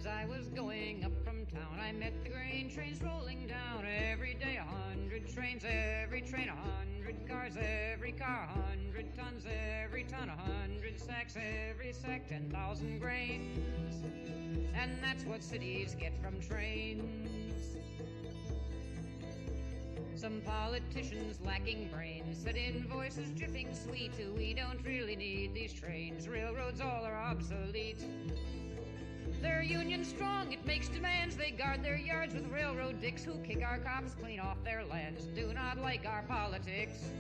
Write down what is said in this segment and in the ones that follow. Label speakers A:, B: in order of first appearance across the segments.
A: As I was going up from town, I met the grain trains rolling down. Every day 100 trains, every train 100 cars, every car 100 tons, every ton 100 sacks, every sack 10,000 grains. And that's what cities get from trains. Some politicians lacking brains said in voices dripping sweet, we don't really need these trains, railroads all are obsolete. They're union strong, it makes demands. They guard their yards with railroad dicks who kick our cops clean off their lands. Do not like our politics.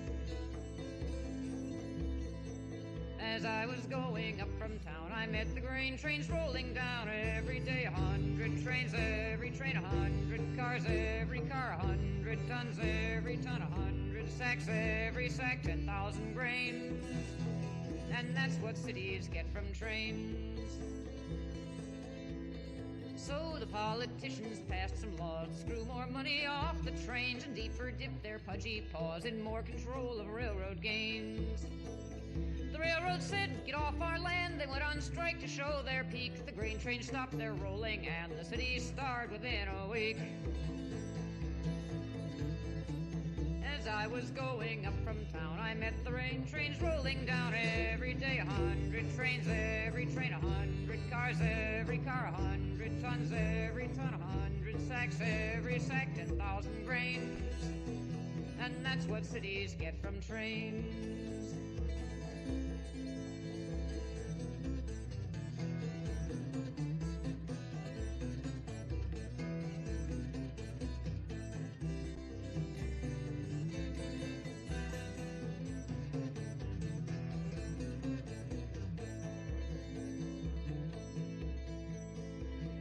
A: As I was going up from town, I met the grain trains rolling down. Every day 100 trains, every train 100 cars, every car 100 tons, every ton 100 sacks, every sack 10,000 grains. And that's what cities get from trains. So the politicians passed some laws to screw more money off the trains and deeper dip their pudgy paws in more control of railroad gains. The railroad said, get off our land. They went on strike to show their peak. The grain trains stopped their rolling and the city starved within a week. As I was going up from town, I met the grain trains rolling down. Every day 100 trains, every train 100 cars, every car 100 tons, every ton 100 sacks, every sack 10,000 grains. And that's what cities get from trains.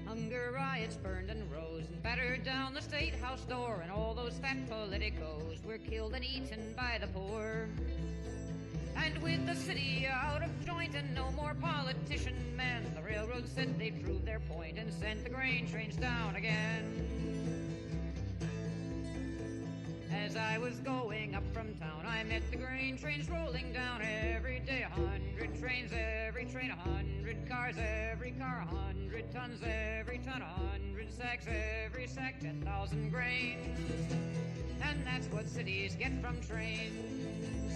A: Hunger riots burned and rose and battered down the State House door, and all those fat politicos were killed and eaten by the poor. And with the city out of joint and no more politician men, the railroad said they'd proved their point and sent the grain trains down again. As I was going up from town, I met the grain trains rolling down. Every day 100 trains, every train 100 cars, every car 100 tons, every ton 100 sacks, every sack 10,000 grains. And that's what cities get from trains.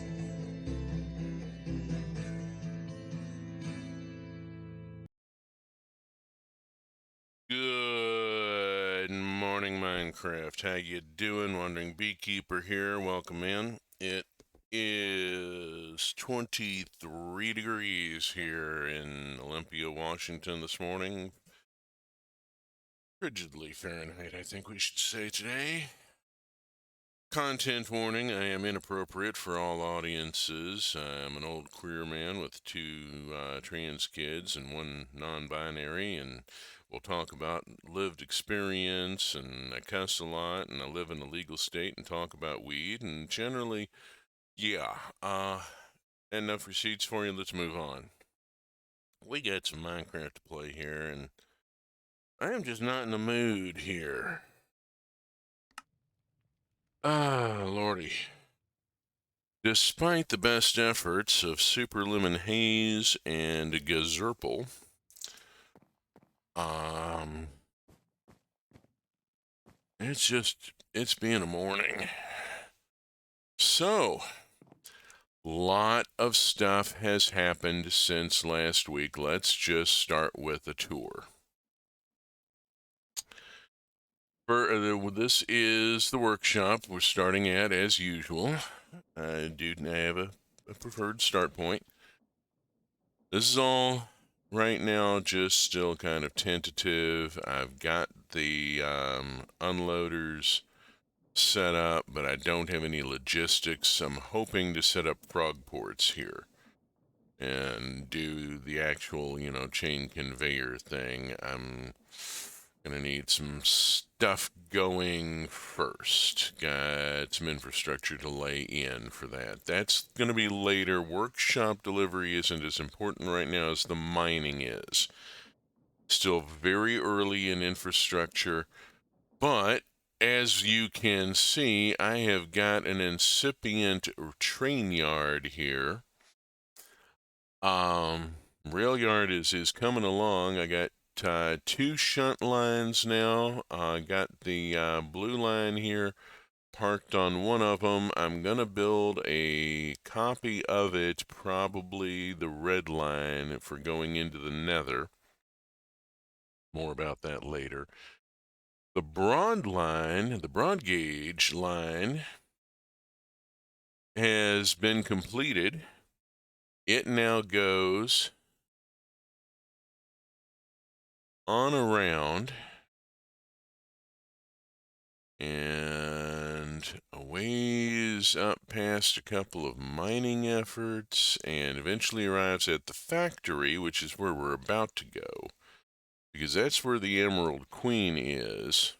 B: Good morning, Minecraft. How you doing? Wandering Beekeeper here. Welcome in. It is 23 degrees here in Olympia, Washington this morning. Frigidly Fahrenheit, I think we should say today. Content warning, I am inappropriate for all audiences. I'm an old queer man with two trans kids and one non-binary, and we'll talk about lived experience, and I cuss a lot, and I live in a legal state and talk about weed, and generally, yeah, enough receipts for you, let's move on. We got some Minecraft to play here, and I am just not in the mood here. Lordy. Despite the best efforts of Super Lemon Haze and Gazerple, it's been a morning. So, lot of stuff has happened since last week. Let's just start with a tour. This is the workshop we're starting at as usual. I do have a preferred start point. This is all right now just still kind of tentative. I've got the unloaders set up, but I don't have any logistics. I'm hoping to set up prog ports here and do the actual, chain conveyor thing. I'm gonna need some stuff going first. Got some infrastructure to lay in for that. That's gonna be later. Workshop delivery isn't as important right now as the mining is. Still very early in infrastructure, but as you can see, I have got an incipient train yard here. Rail yard is coming along. I got two shunt lines now. I got the blue line here parked on one of them. I'm going to build a copy of it, probably the red line for going into the nether. More about that later. The broad line, the broad gauge line, has been completed. It now goes on around and a ways up past a couple of mining efforts and eventually arrives at the factory, which is where we're about to go, because that's where the Emerald Queen is,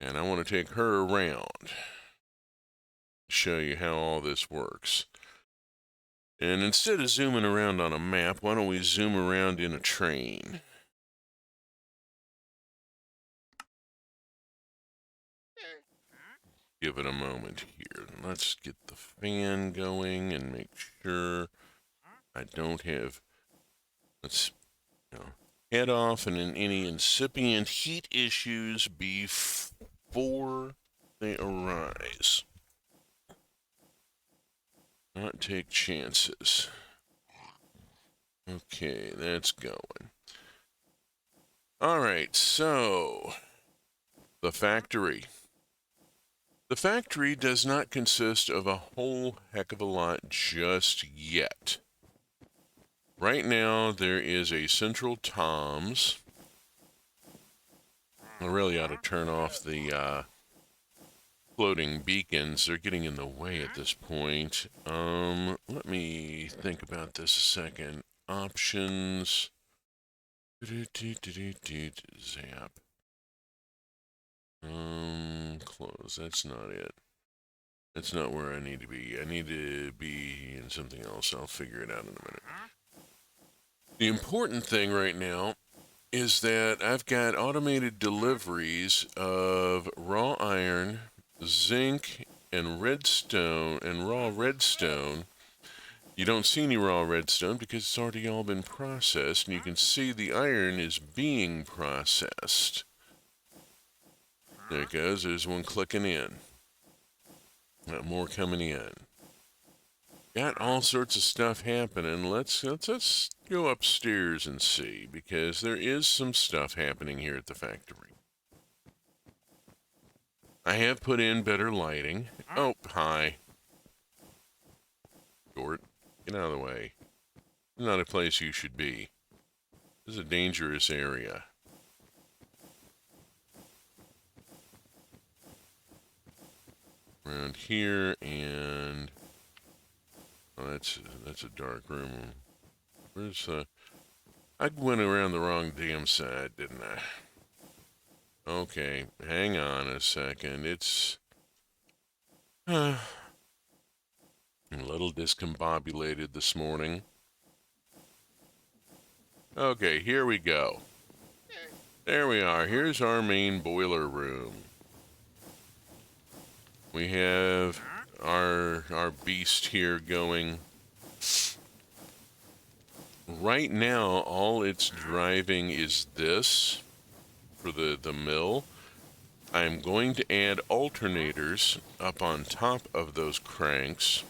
B: and I want to take her around, show you how all this works. And instead of zooming around on a map, why don't we zoom around in a train? Give it a moment here. Let's get the fan going and make sure I don't have, let's head off and any incipient heat issues before they arise. Not take chances. Okay, that's going. All right, so the factory. The factory does not consist of a whole heck of a lot just yet. Right now, there is a central Toms. I really ought to turn off the floating beacons. They're getting in the way at this point. Let me think about this a second. Options. Zap. Close. That's not it. That's not where I need to be. I need to be in something else. I'll figure it out in a minute. The important thing right now is that I've got automated deliveries of raw iron, zinc, and redstone, and raw redstone. You don't see any raw redstone because it's already all been processed, and you can see the iron is being processed. There it goes. There's one clicking in. Got more coming in. Got all sorts of stuff happening. Let's go upstairs and see, because there is some stuff happening here at the factory. I have put in better lighting. Oh, hi. Gort, get out of the way. This is not a place you should be. This is a dangerous area. Around here, and oh, that's a dark room. Where's I went around the wrong damn side, didn't I? Okay, hang on a second. It's a little discombobulated this morning. Okay, here we go. There we are. Here's our main boiler room. We have our beast here going. Right now, all it's driving is this for the mill. I'm going to add alternators up on top of those cranks,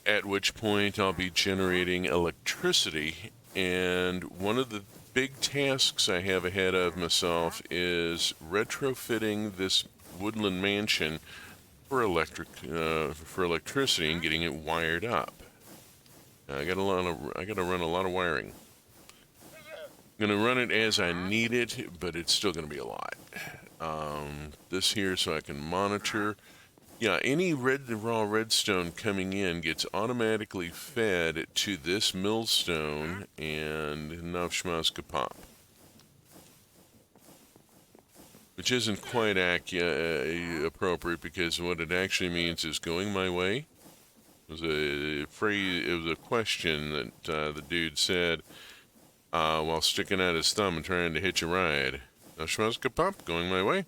B: at which point I'll be generating electricity. And one of the big tasks I have ahead of myself is retrofitting this woodland mansion for electricity and getting it wired up. I got to run a lot of wiring. I'm going to run it as I need it, but it's still going to be a lot. This here so I can monitor. Yeah, any raw redstone coming in gets automatically fed to this millstone and Navshmazka pop. Which isn't quite appropriate, because what it actually means is going my way. It was a question that the dude said while sticking out his thumb and trying to hitch a ride. Navshmazka pop, going my way.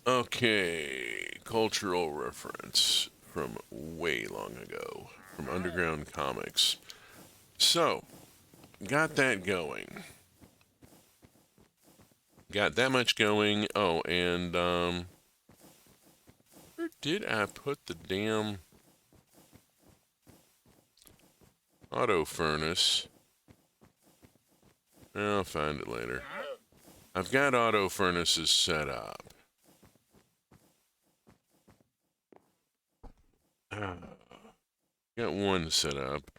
B: Okay, cultural reference from way long ago, from Underground Comics. So, got that going. Got that much going. Oh, and, where did I put the damn auto furnace? I'll find it later. I've got auto furnaces set up. Got one set up.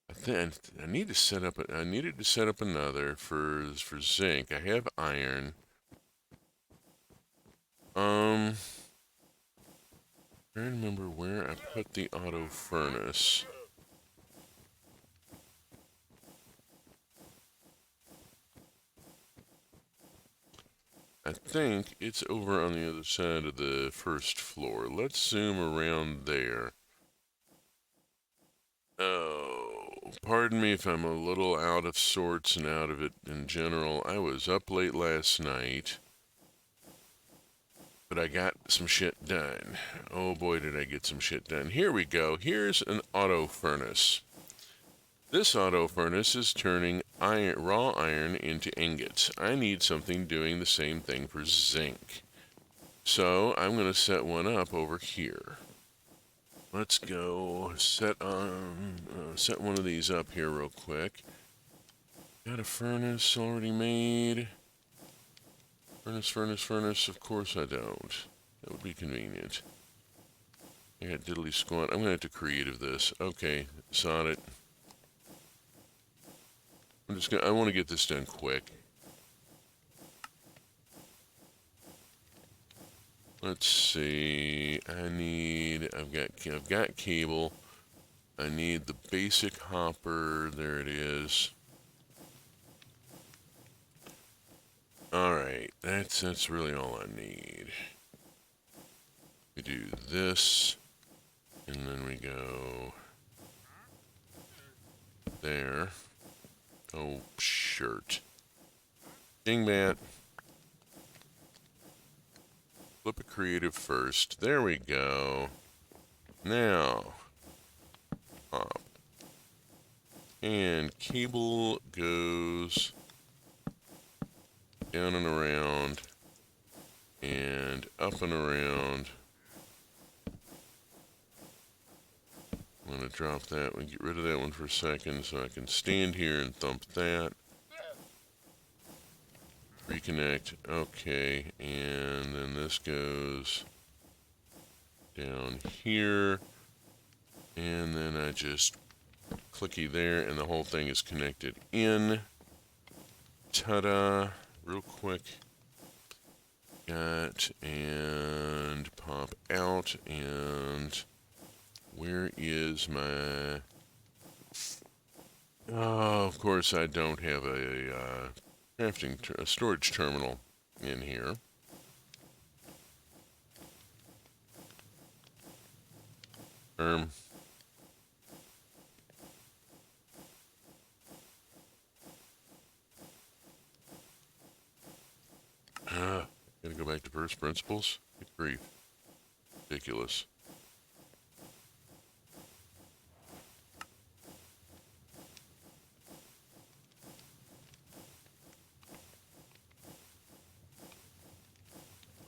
B: I think I need to set up. I needed to set up another for zinc. I have iron. Trying to remember where I put the auto furnace. I think it's over on the other side of the first floor. Let's zoom around there. Oh, pardon me if I'm a little out of sorts and out of it in general. I was up late last night, but I got some shit done. Oh boy, did I get some shit done. Here we go. Here's an auto furnace. This auto furnace is turning raw iron into ingots. I need something doing the same thing for zinc. So I'm going to set one up over here. Let's go set one of these up here real quick. Got a furnace already made. Furnace. Of course I don't. That would be convenient. I got diddly squat. I'm going to have to creative this. Okay, sod it. I want to get this done quick. Let's see. I've got cable. I need the basic hopper. There it is. All right, that's really all I need. We do this, and then we go there. Oh, shirt. Dingbat. Flip a creative first. There we go. Now, pop. And cable goes down and around, and up and around. I'm going to drop that one, get rid of that one for a second so I can stand here and thump that. Reconnect. Okay, and then this goes down here, and then I just clicky there, and the whole thing is connected in. Ta-da! Real quick. Got and pop out, and where is my... Oh, of course I don't have a a storage terminal in here. Gotta go back to first principles. Good grief. Ridiculous.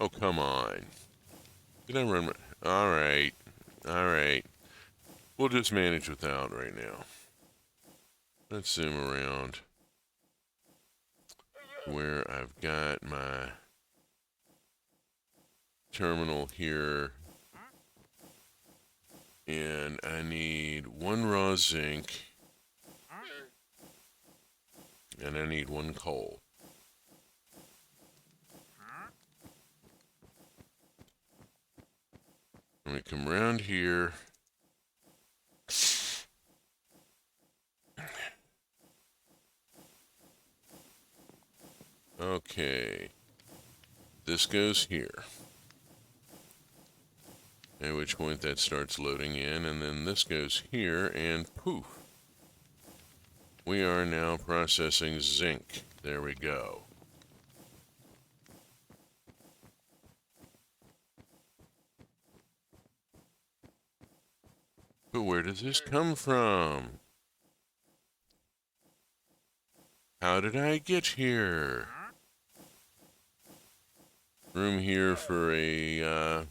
B: Oh, come on. Did I run my... Alright. Alright. We'll just manage without right now. Let's zoom around where I've got my terminal here. And I need one raw zinc. And I need one coal. And we come around here. Okay. This goes here. At which point that starts loading in, and then this goes here, and poof. We are now processing zinc. There we go. But where does this come from? How did I get here? Room here for a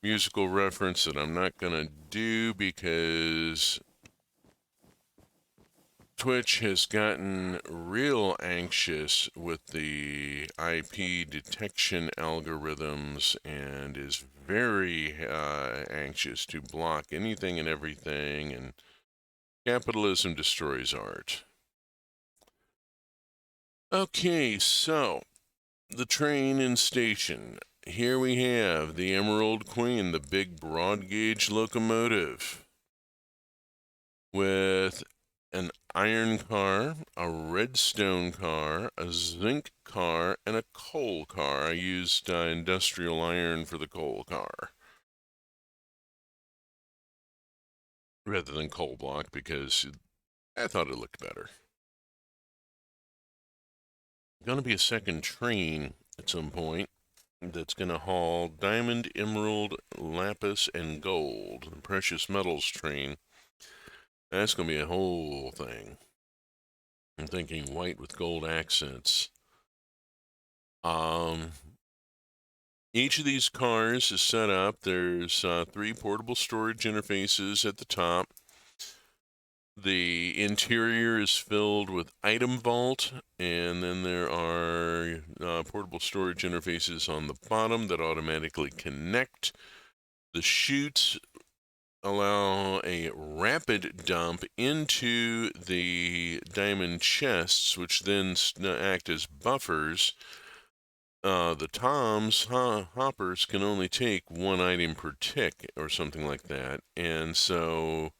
B: musical reference that I'm not going to do because Twitch has gotten real anxious with the IP detection algorithms and is very anxious to block anything and everything, and capitalism destroys art. Okay, so the train and station. Here we have the Emerald Queen, the big broad gauge locomotive with an iron car, a redstone car, a zinc car, and a coal car. I used industrial iron for the coal car rather than coal block because I thought it looked better. Going to be a second train at some point that's going to haul diamond, emerald, lapis, and gold. The precious metals train. That's going to be a whole thing. I'm thinking white with gold accents. Each of these cars is set up. There's 3 portable storage interfaces at the top. The interior is filled with item vault, and then there are portable storage interfaces on the bottom that automatically connect. The chutes allow a rapid dump into the diamond chests, which then act as buffers. The toms, hoppers, can only take 1 item per tick or something like that, and so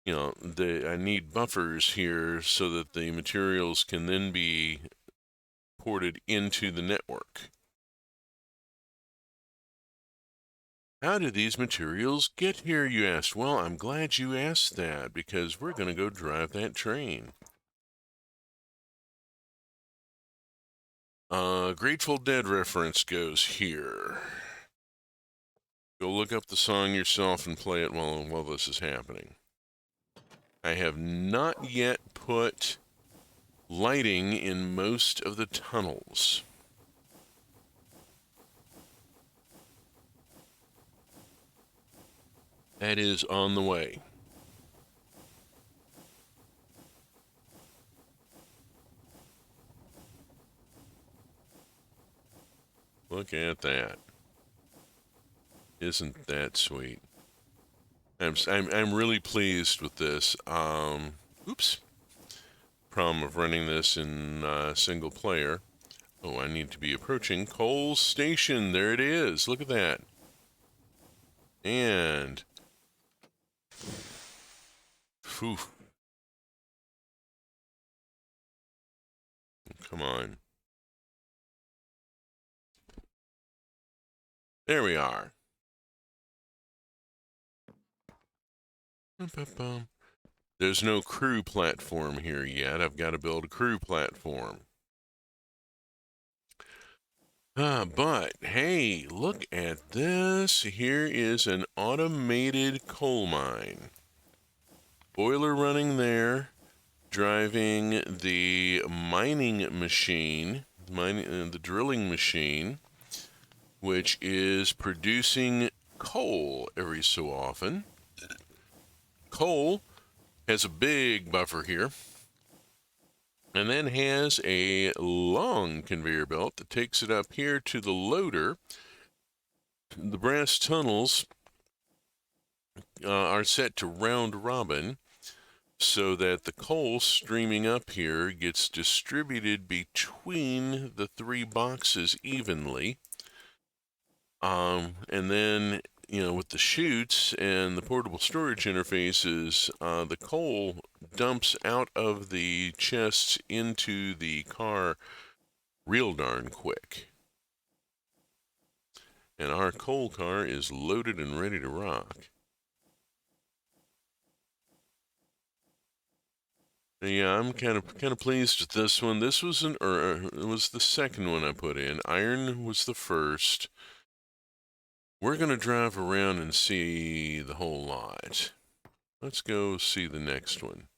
B: I need buffers here so that the materials can then be ported into the network. How did these materials get here, you asked? Well, I'm glad you asked that, because we're going to go drive that train. Grateful Dead reference goes here. Go look up the song yourself and play it while this is happening. I have not yet put lighting in most of the tunnels. That is on the way. Look at that. Isn't that sweet? I'm really pleased with this. Oops. Problem of running this in single player. Oh, I need to be approaching Coal Station. There it is. Look at that. And phew. Come on. There we are. There's no crew platform here yet. I've got to build a crew platform. But hey, look at this. Here is an automated coal mine. Boiler running there, driving the mining machine, the drilling machine, which is producing coal every so often. Coal has a big buffer here, and then has a long conveyor belt that takes it up here to the loader. The brass tunnels are set to round robin so that the coal streaming up here gets distributed between the 3 boxes evenly. And then, with the chutes and the portable storage interfaces, the coal dumps out of the chests into the car real darn quick. And our coal car is loaded and ready to rock. Yeah, I'm kind of pleased with this one. This was it was the second one I put in. Iron was the first. We're going to drive around and see the whole lot. Let's go see the next one.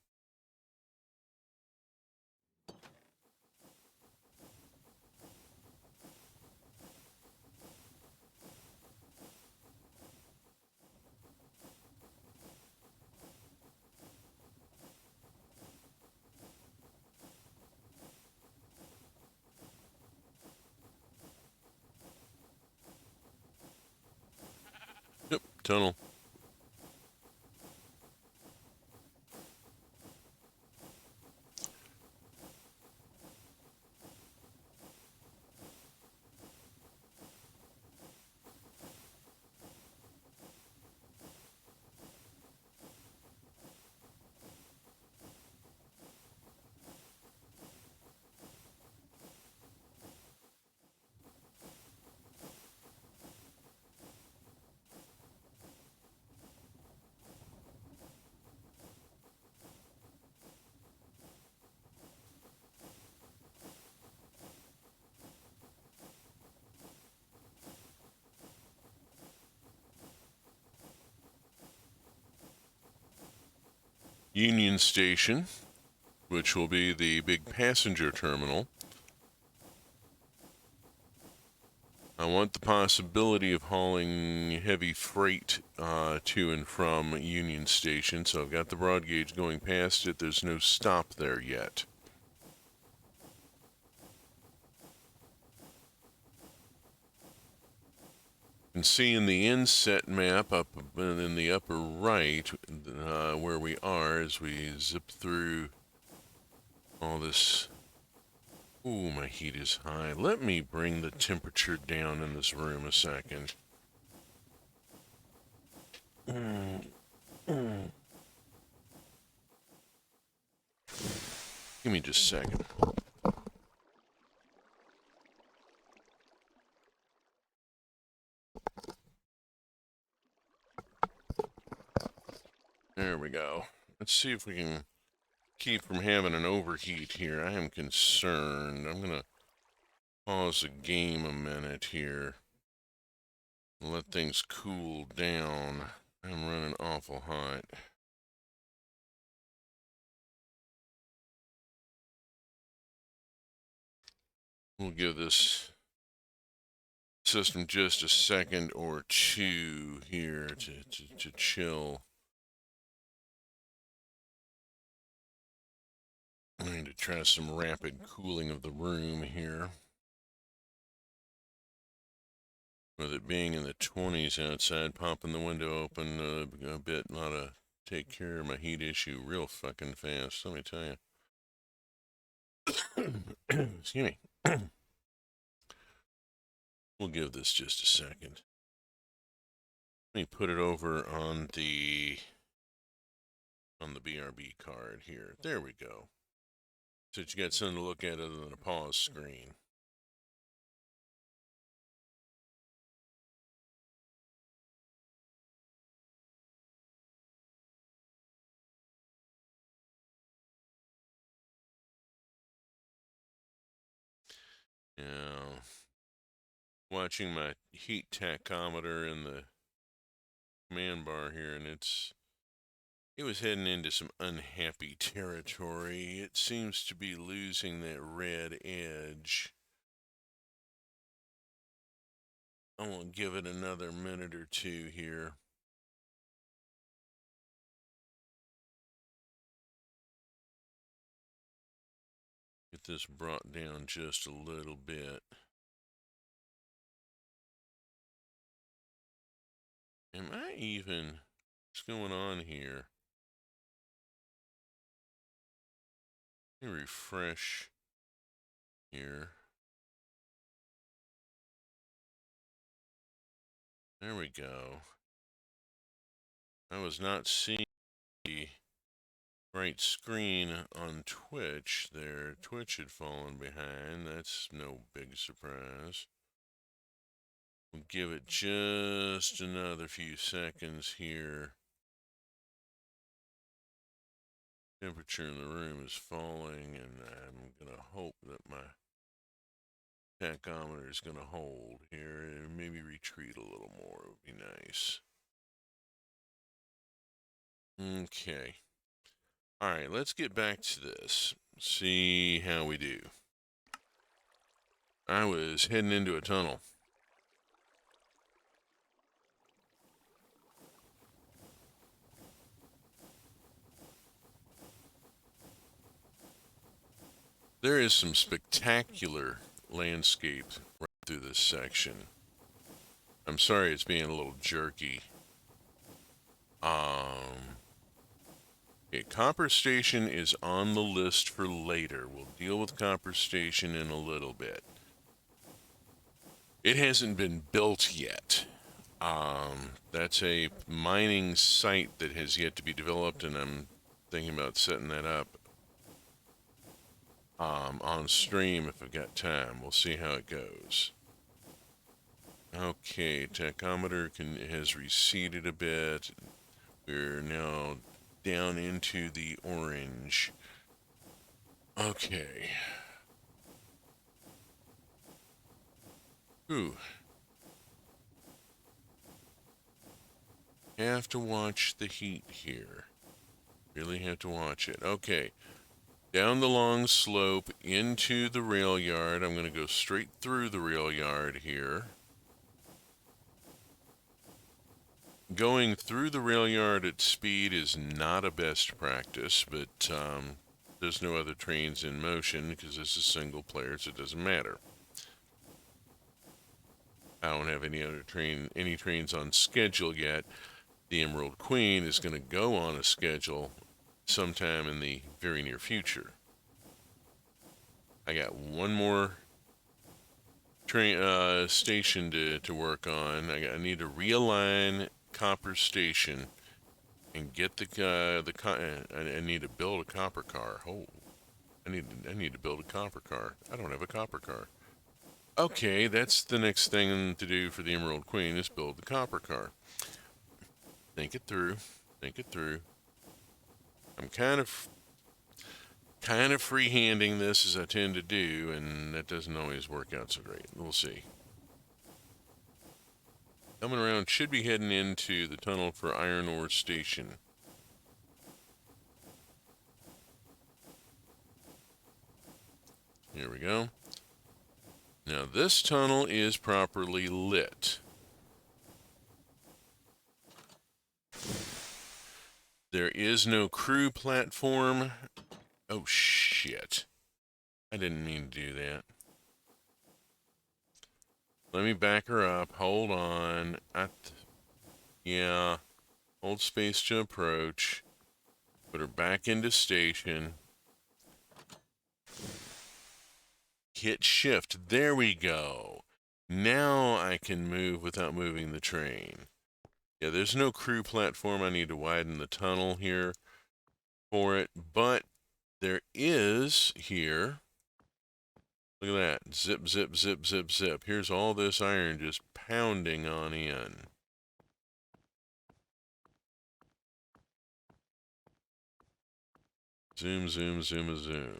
B: tunnel. Union Station, which will be the big passenger terminal. I want the possibility of hauling heavy freight to and from Union Station, so I've got the broad gauge going past it. There's no stop there yet. You can see in the inset map up in the upper right where we are as we zip through all this. Ooh, my heat is high. Let me bring the temperature down in this room a second. Give me just a second. There we go. Let's see if we can keep from having an overheat here. I am concerned. I'm going to pause the game a minute here. Let things cool down. I'm running awful hot. We'll give this system just a second or two here to chill. I need to try some rapid cooling of the room here. With it being in the 20s outside, popping the window open a bit ought to take care of my heat issue real fucking fast, let me tell you. Excuse me. We'll give this just a second. Let me put it over on the BRB card here. There we go. So that you got something to look at other than a pause screen. Now, watching my heat tachometer in the command bar here, and it was heading into some unhappy territory. It seems to be losing that red edge. I won't give it another minute or two here. Get this brought down just a little bit. Am I even... What's going on here? Let me refresh here. There we go. I was not seeing the right screen on Twitch there. Twitch had fallen behind. That's no big surprise. We'll give it just another few seconds here. Temperature in the room is falling, and I'm going to hope that my tachometer is going to hold here and maybe retreat a little more. It would be nice. Okay. All right, let's get back to this. See how we do. I was heading into a tunnel. There is some spectacular landscape right through this section. I'm sorry it's being a little jerky. Okay, Copper Station is on the list for later. We'll deal with Copper Station in a little bit. It hasn't been built yet. That's a mining site that has yet to be developed, and I'm thinking about setting that up on stream if I've got time. We'll see how it goes. Okay, tachometer has receded a bit. We're now down into the orange. Okay. Ooh. Have to watch the heat here. Really have to watch it. Okay. Down the long slope into the rail yard. I'm going to go straight through the rail yard here. Going through the rail yard at speed is not a best practice, but there's no other trains in motion because this is single player, so it doesn't matter. I don't have any trains on schedule yet. The Emerald Queen is going to go on a schedule sometime in the very near future. I got one more train station to work on. I need to realign Copper Station and get I need to build a copper car. Oh, I need to build a copper car. I don't have a copper car. Okay, that's the next thing to do for the Emerald Queen is build the copper car. Think it through. Think it through. I'm kind of freehanding this as I tend to do, and that doesn't always work out so great. We'll see. Coming around, should be heading into the tunnel for Iron Ore Station. Here we go. Now this tunnel is properly lit. There is no crew platform. Oh shit. I didn't mean to do that. Let me back her up. Hold on. Yeah. Hold space to approach. Put her back into station. Hit shift. There we go. Now I can move without moving the train. Yeah, there's no crew platform. I need to widen the tunnel here for it. But there is here. Look at that. Zip, zip, zip, zip, zip. Here's all this iron just pounding on in. Zoom, zoom, zoom, zoom.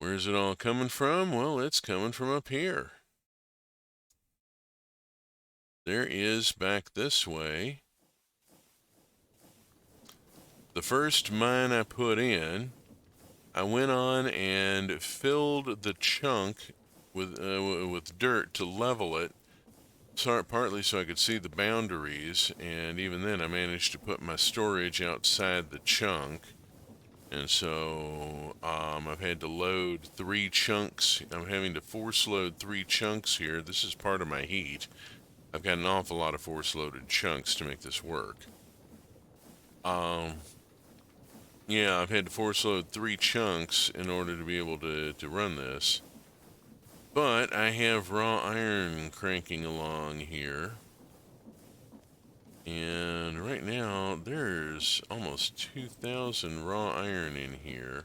B: Where's it all coming from? Well, it's coming from up here. There is back this way. The first mine I put in, I went on and filled the chunk with dirt to level it, partly so I could see the boundaries, and even then I managed to put my storage outside the chunk. And so I've had to load 3 chunks. I'm having to force load 3 chunks here. This is part of my heat. I've got an awful lot of force loaded chunks to make this work. Yeah, I've had to force load 3 chunks in order to be able to run this. But I have raw iron cranking along here. And right now, there's almost 2,000 raw iron in here.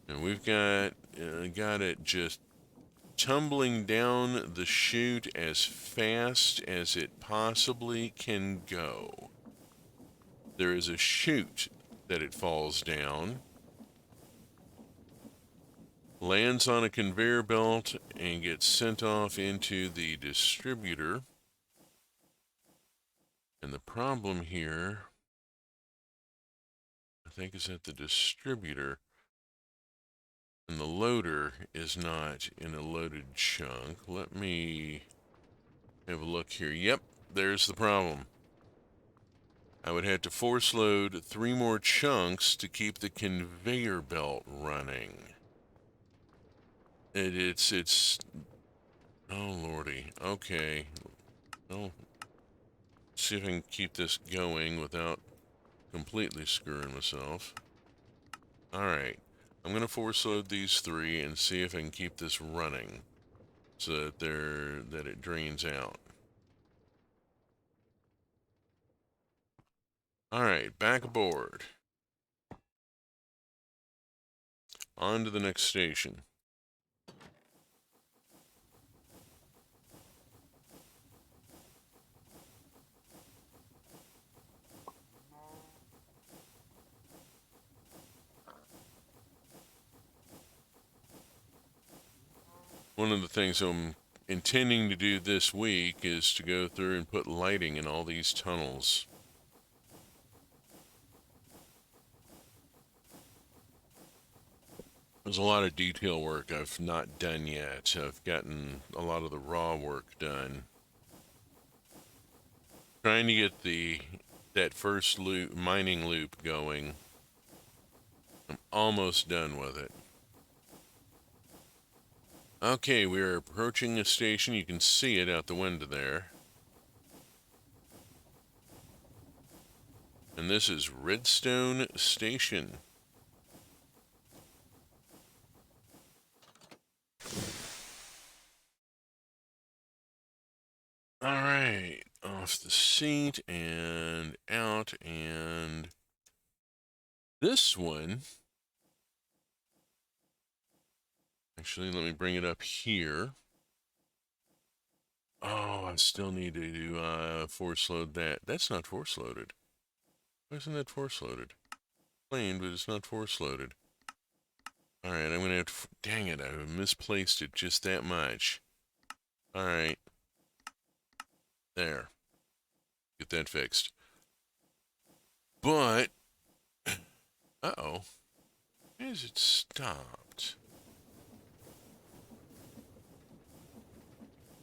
B: And we've got it just tumbling down the chute as fast as it possibly can go. There is a chute that it falls down, lands on a conveyor belt, and gets sent off into the distributor. And the problem here, I think, is that the distributor and the loader is not in a loaded chunk. Let me have a look here. Yep, there's the problem. I would have to force load 3 more chunks to keep the conveyor belt running. It's Oh, lordy. Okay. Well, see if I can keep this going without completely screwing myself. Alright. I'm going to force load these 3 and see if I can keep this running so that it drains out. Alright, back aboard. On to the next station. One of the things I'm intending to do this week is to go through and put lighting in all these tunnels. There's a lot of detail work I've not done yet. I've gotten a lot of the raw work done. Trying to get that first loop, mining loop going. I'm almost done with it. Okay, we're approaching a station. You can see it out the window there. And this is Redstone Station. Alright, off the seat and out, and this one, actually, let me bring it up here. Oh, I still need to do, force load that. That's not force loaded. Why isn't that force loaded? Plain, but it's not force loaded. Alright, I'm gonna have to, dang it, I misplaced it just that much. Alright. There. Get that fixed. But, uh-oh. Why is it stopped?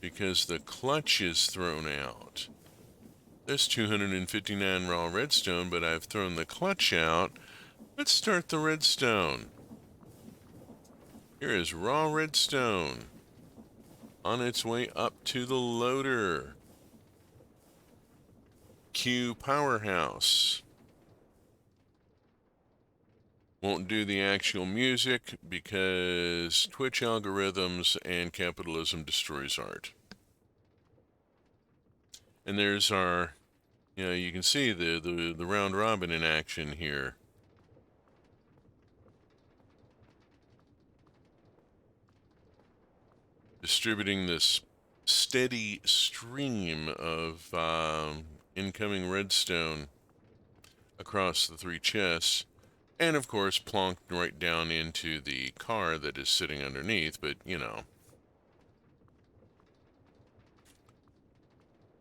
B: Because the clutch is thrown out. There's 259 raw redstone, but I've thrown the clutch out. Let's start the redstone. Here is raw redstone on its way up to the loader. Q Powerhouse. Won't do the actual music because Twitch algorithms and capitalism destroys art. And there's our, you can see the round robin in action here. Distributing this steady stream of incoming redstone across the 3 chests, and of course plonked right down into the car that is sitting underneath, but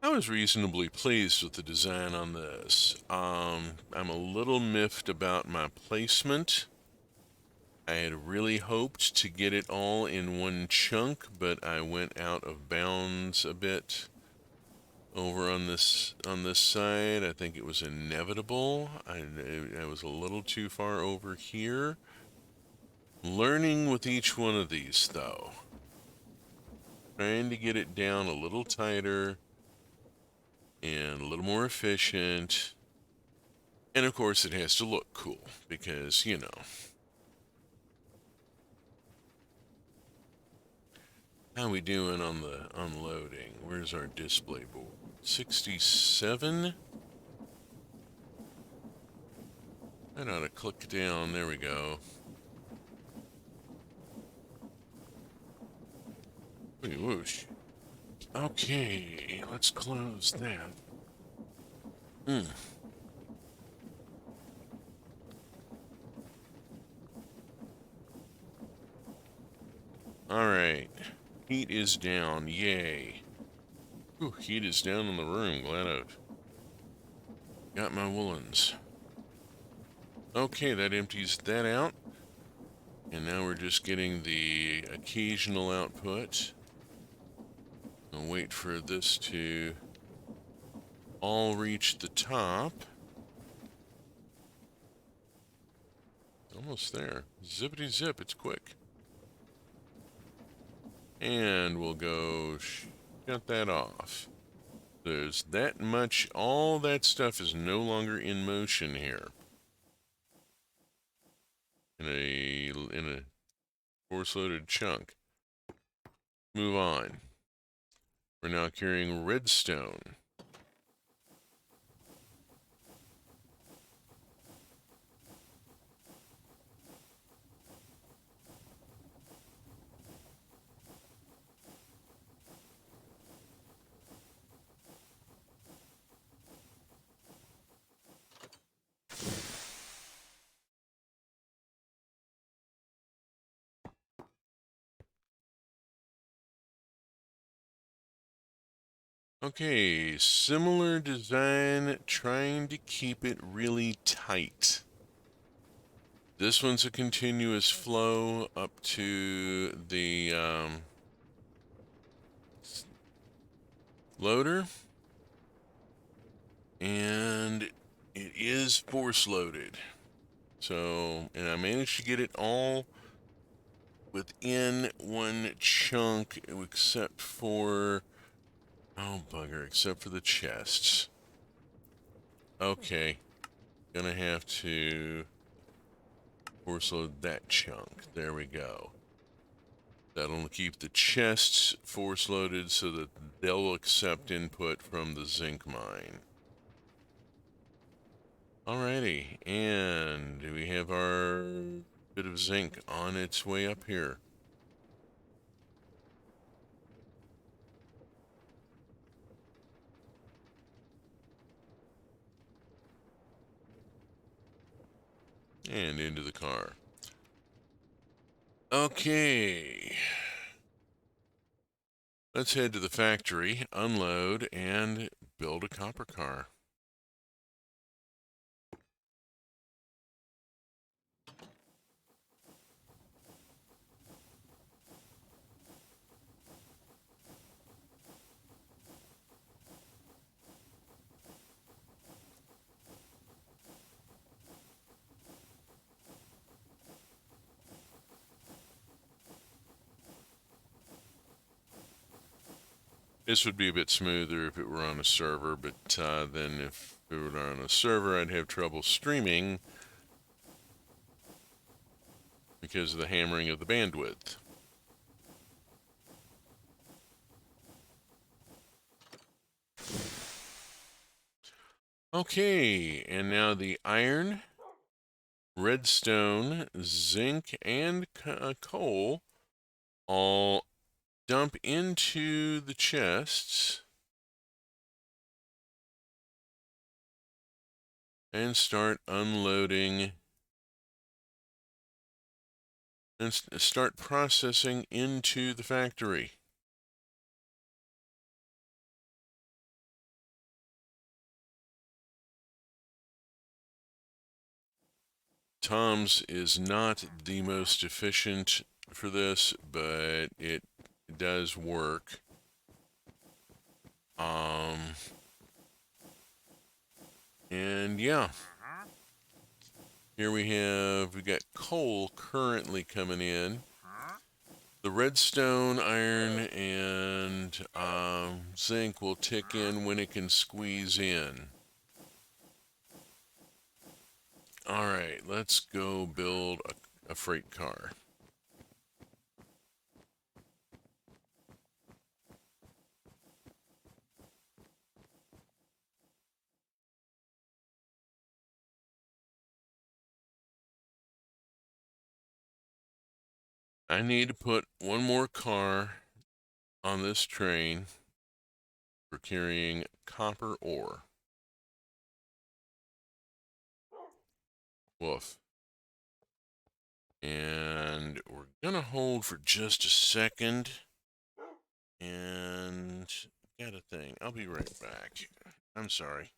B: I was reasonably pleased with the design on this. I'm a little miffed about my placement. I had really hoped to get it all in one chunk, but I went out of bounds a bit over on this side. I think it was inevitable. I was a little too far over here. Learning with each one of these, though. Trying to get it down a little tighter and a little more efficient. And of course it has to look cool because, How we doing on the unloading? Where's our display board? 67? I ought to click down. There we go. Whoosh. Okay, let's close that. Alright. Heat is down. Yay. Whew, heat is down in the room. Glad I've got my woolens. Okay, that empties that out. And now we're just getting the occasional output. I'll wait for this to all reach the top. Almost there. Zippity zip, it's quick. And we'll go shut that off. There's that much, all that stuff is no longer in motion here. In a force-loaded chunk. Move on. We're now carrying redstone. Okay, similar design, trying to keep it really tight. This one's a continuous flow up to the loader, and it is force loaded. So, and I managed to get it all within one chunk, except for, oh bugger, except for the chests. Okay, gonna have to force load that chunk. There we go. That'll keep the chests force loaded so that they'll accept input from the zinc mine. Alrighty, and we have our bit of zinc on its way up here. And into the car. Okay. Let's head to the factory, unload, and build a copper car. This would be a bit smoother if it were on a server, but then if it were on a server, I'd have trouble streaming because of the hammering of the bandwidth. Okay, and now the iron, redstone, zinc, and coal all dump into the chests and start unloading and start processing into the factory. Tom's is not the most efficient for this, but it does work. And yeah, here we got coal currently coming in. The redstone, iron, and zinc will tick in when it can squeeze in. All right, let's go build a freight car. I need to put one more car on this train for carrying copper ore. Woof. And we're gonna hold for just a second. And got a thing. I'll be right back. I'm sorry.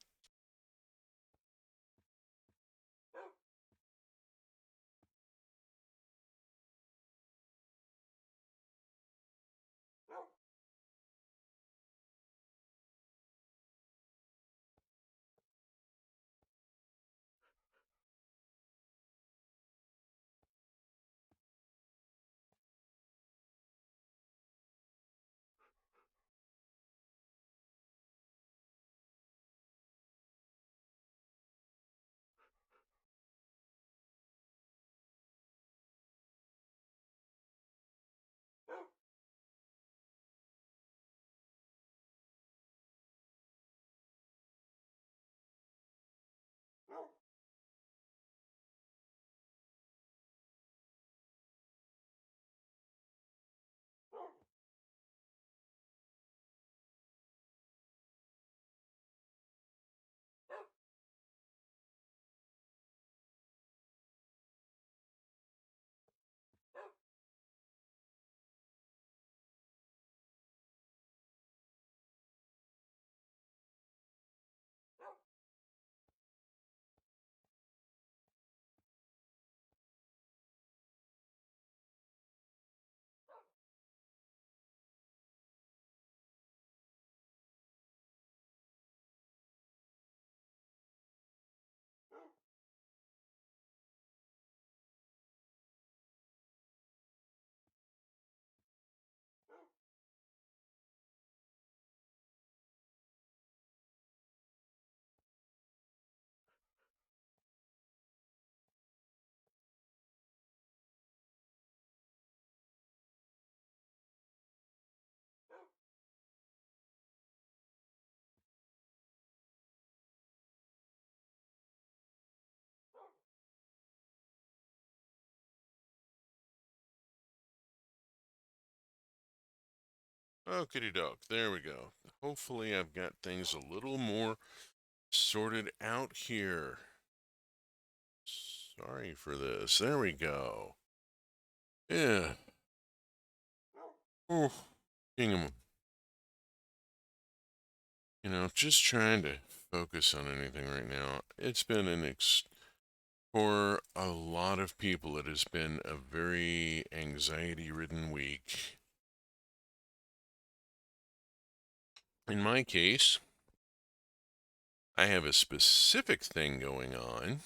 B: Okie doke, there we go. Hopefully I've got things a little more sorted out here. Sorry for this. There we go. Yeah. Oh, Hingham. Just trying to focus on anything right now. It's been for a lot of people, it has been a very anxiety-ridden week. In my case, I have a specific thing going on.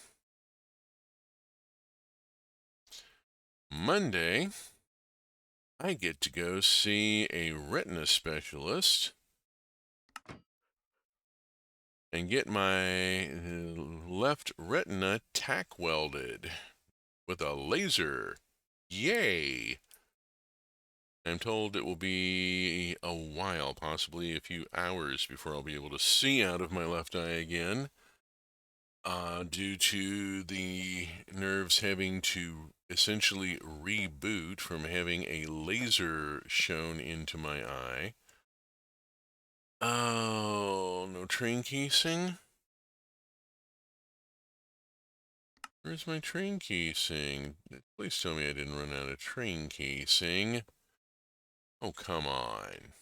B: Monday, I get to go see a retina specialist and get my left retina tack welded with a laser. Yay! I'm told it will be a while, possibly a few hours, before I'll be able to see out of my left eye again, due to the nerves having to essentially reboot from having a laser shown into my eye. Oh, no train casing? Where's my train casing? Please tell me I didn't run out of train casing. Oh, come on.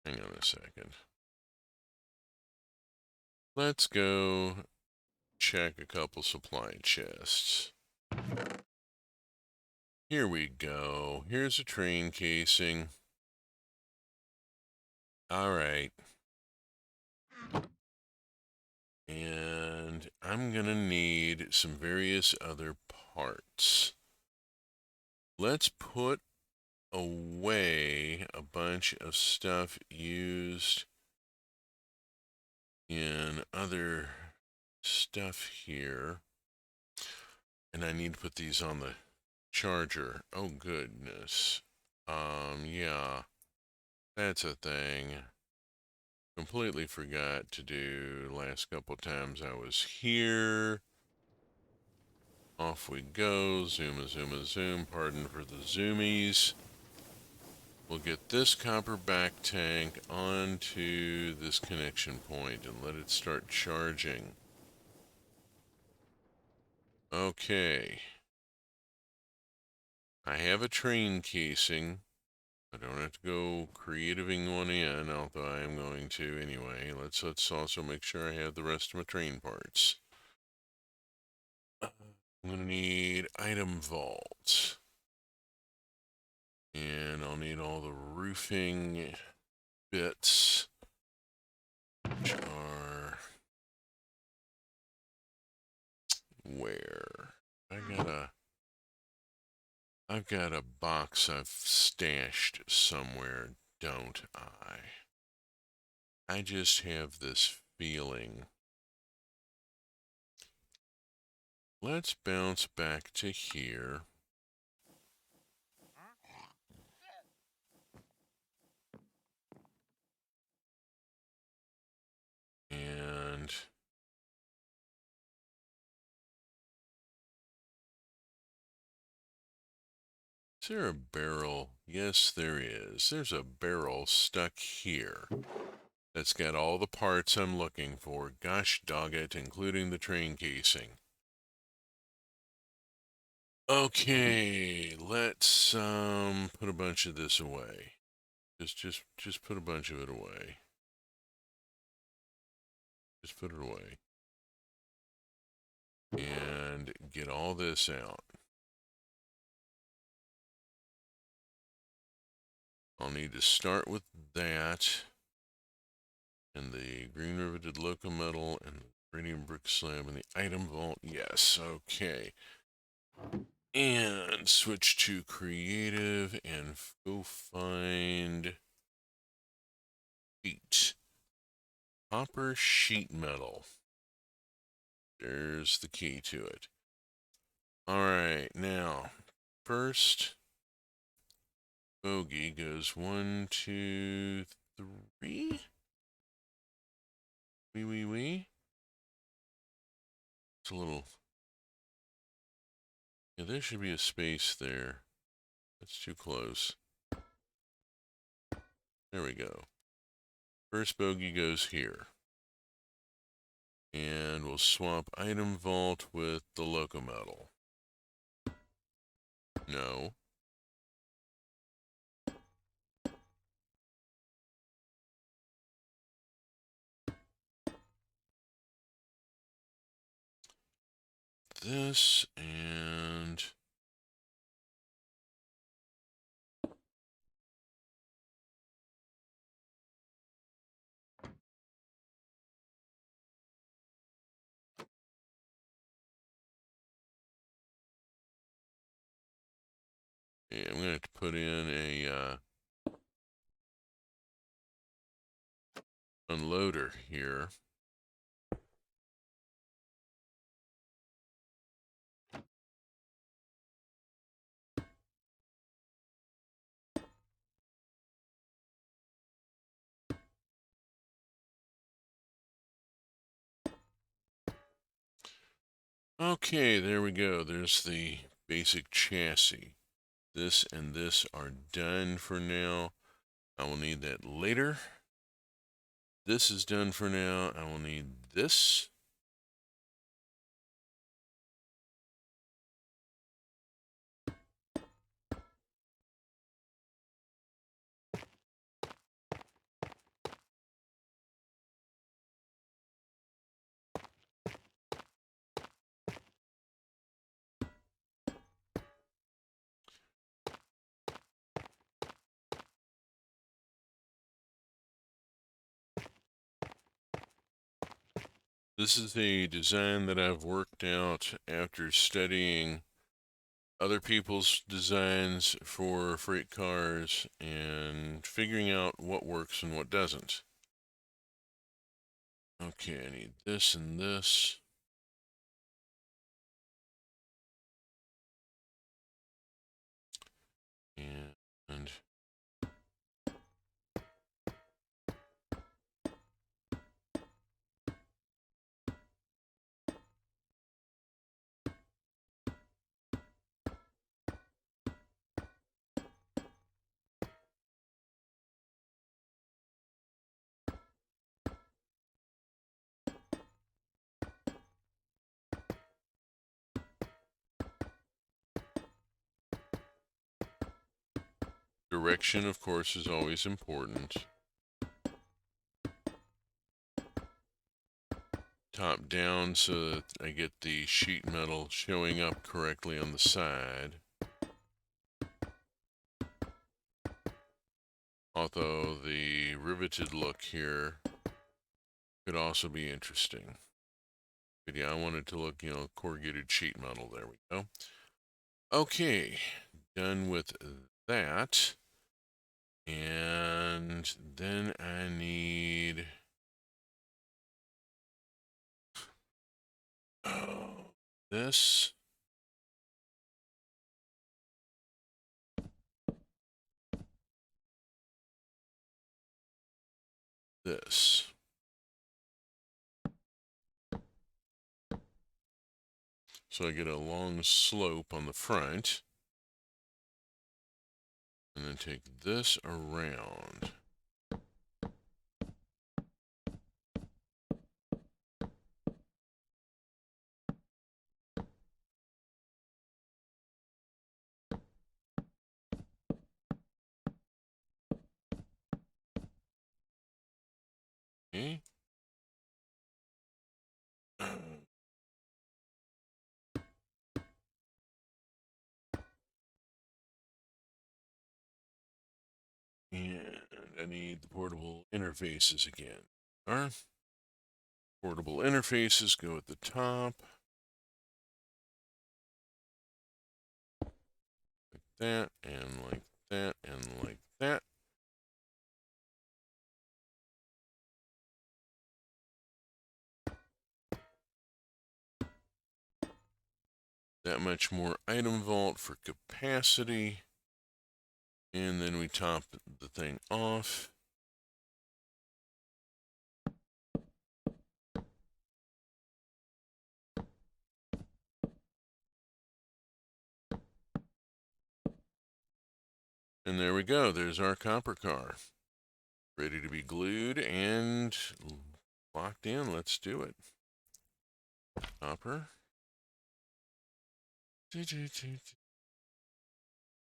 B: Hang on a second. Let's go check a couple supply chests. Here we go. Here's a train casing. All right. And I'm going to need some various other parts. Let's put away a bunch of stuff used in other stuff here. And I need to put these on the charger. Oh, goodness. Yeah. That's a thing. Completely forgot to do last couple times I was here. Off we go. Zoom, zoom, zoom. Pardon for the zoomies. We'll get this copper back tank onto this connection point and let it start charging. Okay. I have a train casing. I don't have to go creativing one in, although I am going to anyway. Let's also make sure I have the rest of my train parts. I'm going to need item vaults. And I'll need all the roofing bits, which are where? I've got a box I've stashed somewhere, don't I? I just have this feeling. Let's bounce back to here. And is there a barrel? Yes, there is. There's a barrel stuck here that's got all the parts I'm looking for. Gosh dog it, including the train casing. Okay, let's put a bunch of this away. Just put a bunch of it away. Just put it away. And get all this out. I'll need to start with that. And the green riveted loco metal and the radium brick slab and the item vault. Yes, okay. And switch to creative and go find sheet. Copper sheet metal. There's the key to it. Alright, now, first bogey goes 1, 2, 3. Wee. It's a little Yeah, there should be a space there. That's too close. There we go. First bogey goes here. And we'll swap item vault with the locometal. No. This and yeah, I'm going to have to put in a unloader here. Okay, there we go. There's the basic chassis. This and this are done for now. I will need that later. This is done for now. I will need this. This is a design that I've worked out after studying other people's designs for freight cars and figuring out what works and what doesn't. Okay, I need this and this. And direction, of course, is always important. Top down so that I get the sheet metal showing up correctly on the side. Although the riveted look here could also be interesting. But yeah, I want it to look, corrugated sheet metal. There we go. Okay, done with that. And then I need this. This. So I get a long slope on the front. And then take this around. Okay. And I need the portable interfaces again. Our portable interfaces go at the top. Like that, and like that, and like that. That much more item vault for capacity. And then we top the thing off. And there we go. There's our copper car. Ready to be glued and locked in. Let's do it. Copper.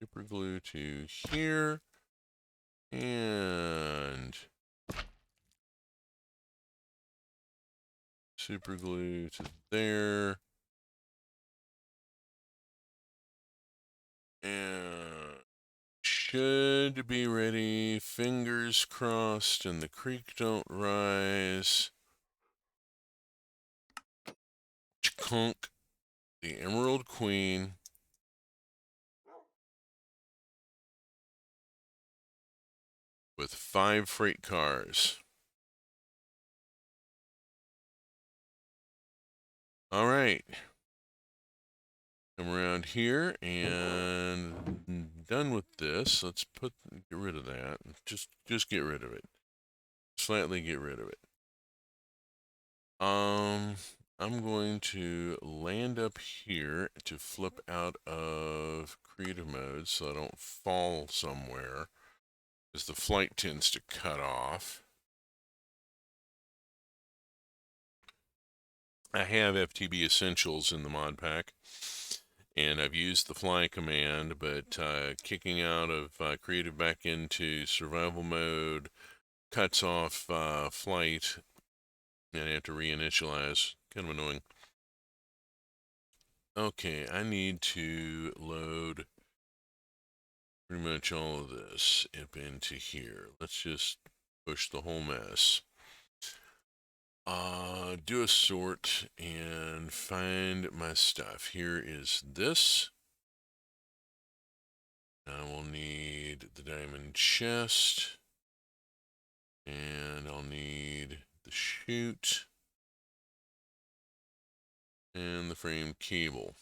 B: Super glue to here. And super glue to there. And should be ready. Fingers crossed and the creek don't rise. Chunk. The Emerald Queen. With 5 freight cars. All right. Come around here and done with this. Let's get rid of that. Just get rid of it. Slightly get rid of it. I'm going to land up here to flip out of creative mode so I don't fall somewhere, as the flight tends to cut off. I have FTB Essentials in the mod pack, and I've used the fly command, but kicking out of creative back into survival mode cuts off flight, and I have to reinitialize. Kind of annoying. Okay, I need to load pretty much all of this up into here. Let's just push the whole mess. Do a sort and find my stuff. Here is this. I will need the diamond chest. And I'll need the chute. And the frame cable.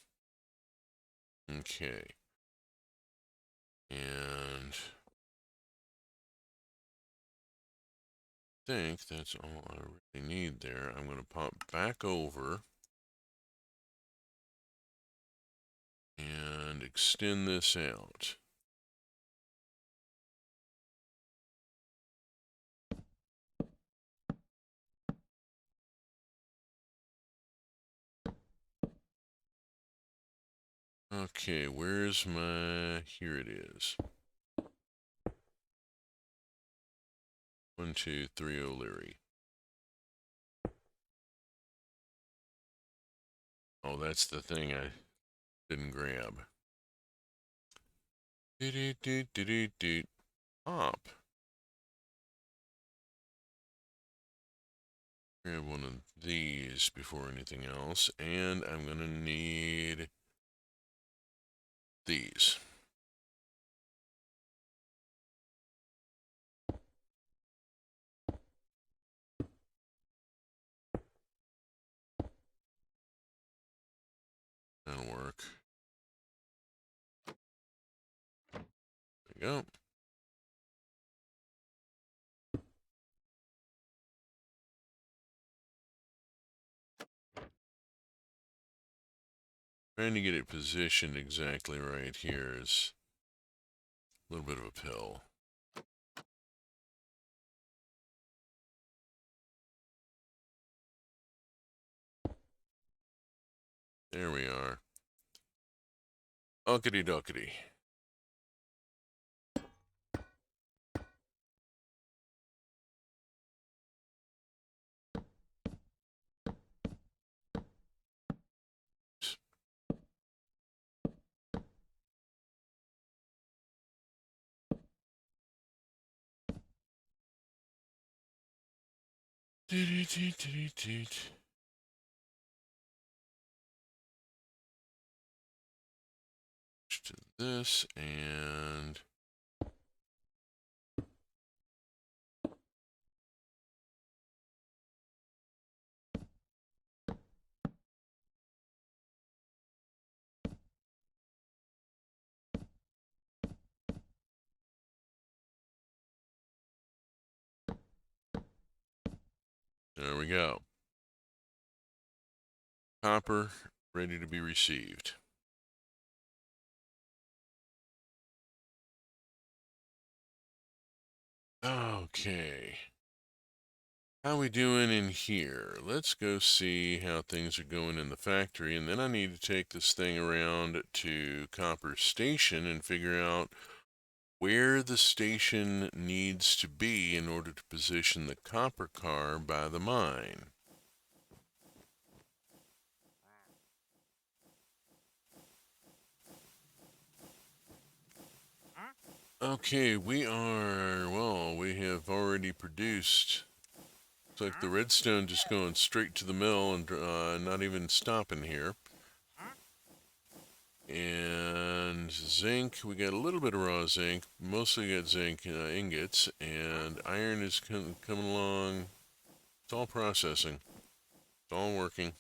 B: Okay. And I think that's all I really need there. I'm going to pop back over and extend this out. Okay, where's my... Here it is. 123 O'Leary. Oh, that's the thing I didn't grab. Pop. Grab one of these before anything else, and I'm gonna need these. That'll work. There we go. Trying to get it positioned exactly right here is a little bit of a pill. There we are. Ockety dockety. To this, and there we go. Copper ready to be received. Okay. How we doing in here? Let's go see how things are going in the factory, and then I need to take this thing around to Copper Station and figure out where the station needs to be in order to position the copper car by the mine. Okay, we have already produced. Looks like the redstone just going straight to the mill and not even stopping here. And zinc, we got a little bit of raw zinc, mostly got zinc ingots, and iron is coming along. It's all processing, it's all working.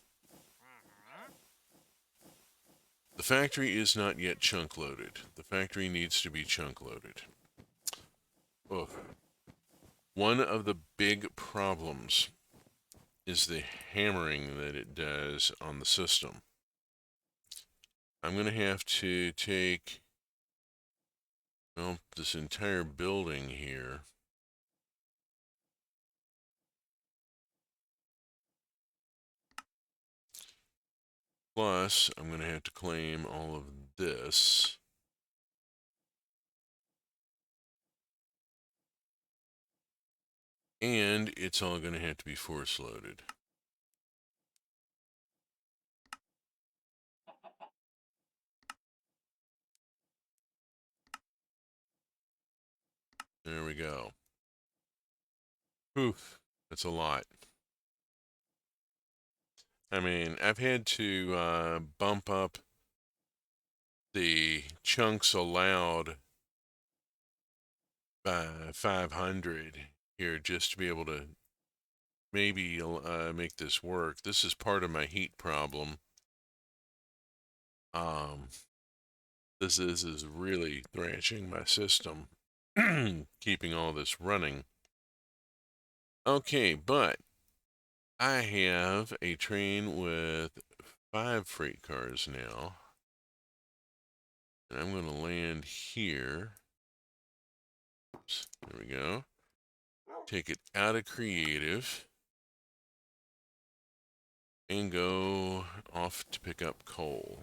B: The factory is not yet chunk loaded. The factory needs to be chunk loaded. Oh. One of the big problems is the hammering that it does on the system. I'm going to have to take, well, this entire building here. Plus, I'm going to have to claim all of this. And it's all going to have to be force loaded. There we go. Oof, that's a lot. I mean, I've had to bump up the chunks allowed by 500 here just to be able to maybe make this work. This is part of my heat problem. This is really thrashing my system, keeping all this running. Okay, but I have a train with 5 freight cars now. And I'm going to land here. Oops, there we go. Take it out of creative. And go off to pick up coal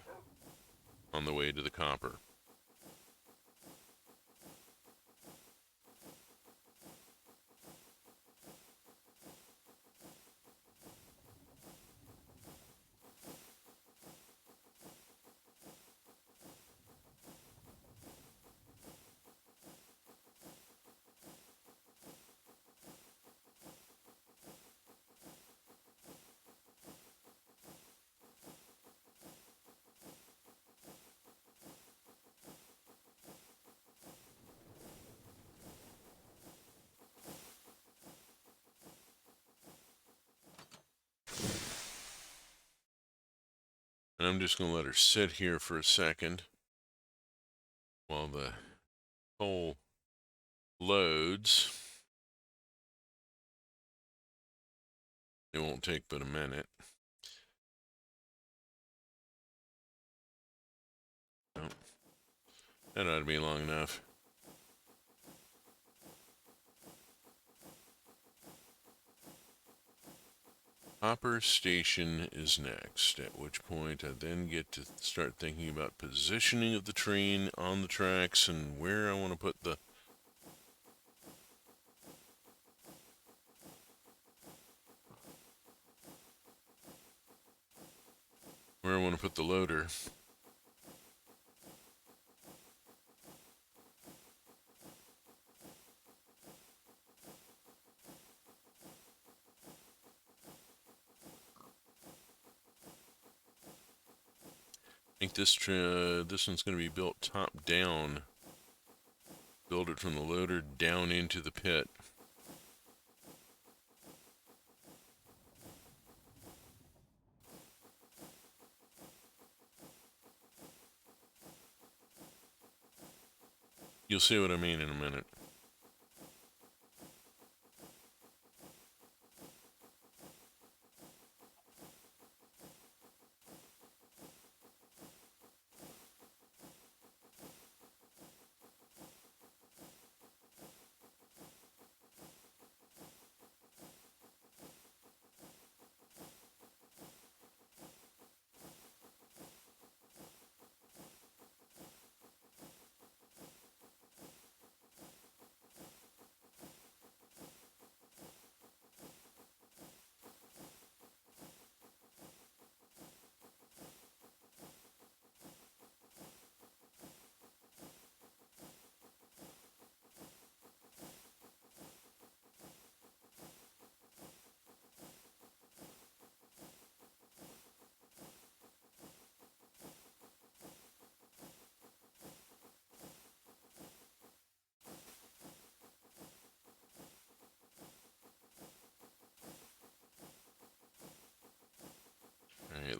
B: on the way to the copper. And I'm just going to let her sit here for a second while the coal loads. It won't take but a minute. Nope. That ought to be long enough. Copper Station is next, at which point I then get to start thinking about positioning of the train on the tracks and where I want to put the loader. I think this one's going to be built top down. Build it from the loader down into the pit. You'll see what I mean in a minute.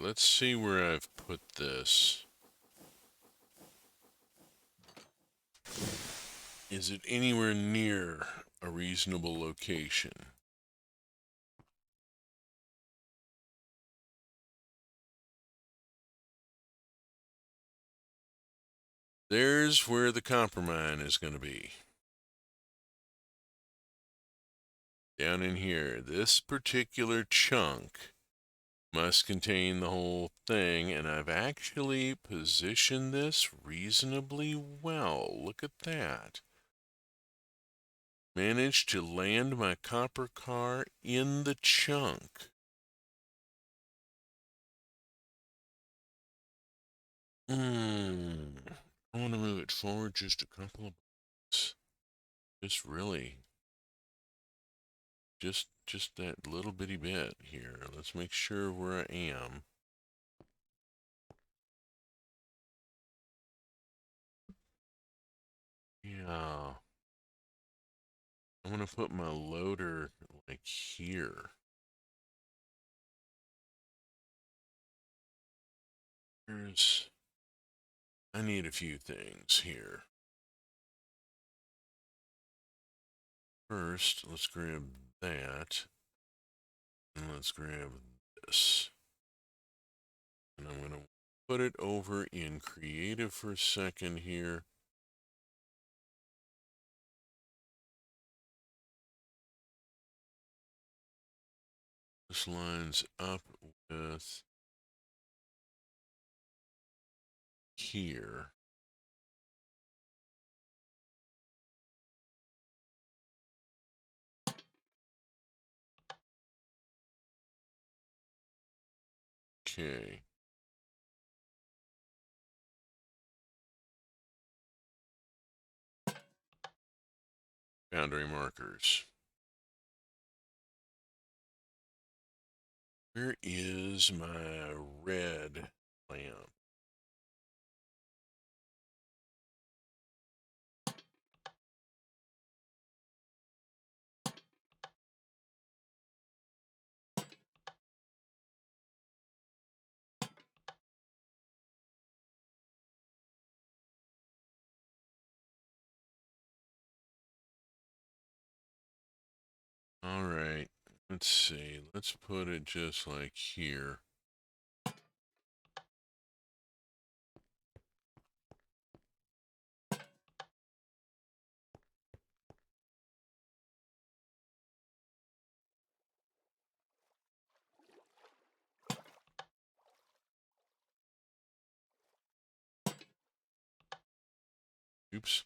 B: let's see where I've put this. Is it anywhere near a reasonable location? There's where the copper mine is going to be. Down in here, this particular chunk must contain the whole thing, and I've actually positioned this reasonably well. Look at that. Managed to land my copper car in the chunk. I want to move it forward just a couple of blocks. Just really. Just that little bitty bit here. Let's make sure where I am. Yeah. I'm going to put my loader like here. I need a few things here. First, let's grab that. And let's grab this. And I'm going to put it over in creative for a second here. This lines up with here. Okay. Boundary markers. Where is my red lamp? All right. Let's see. Let's put it just like here. Oops.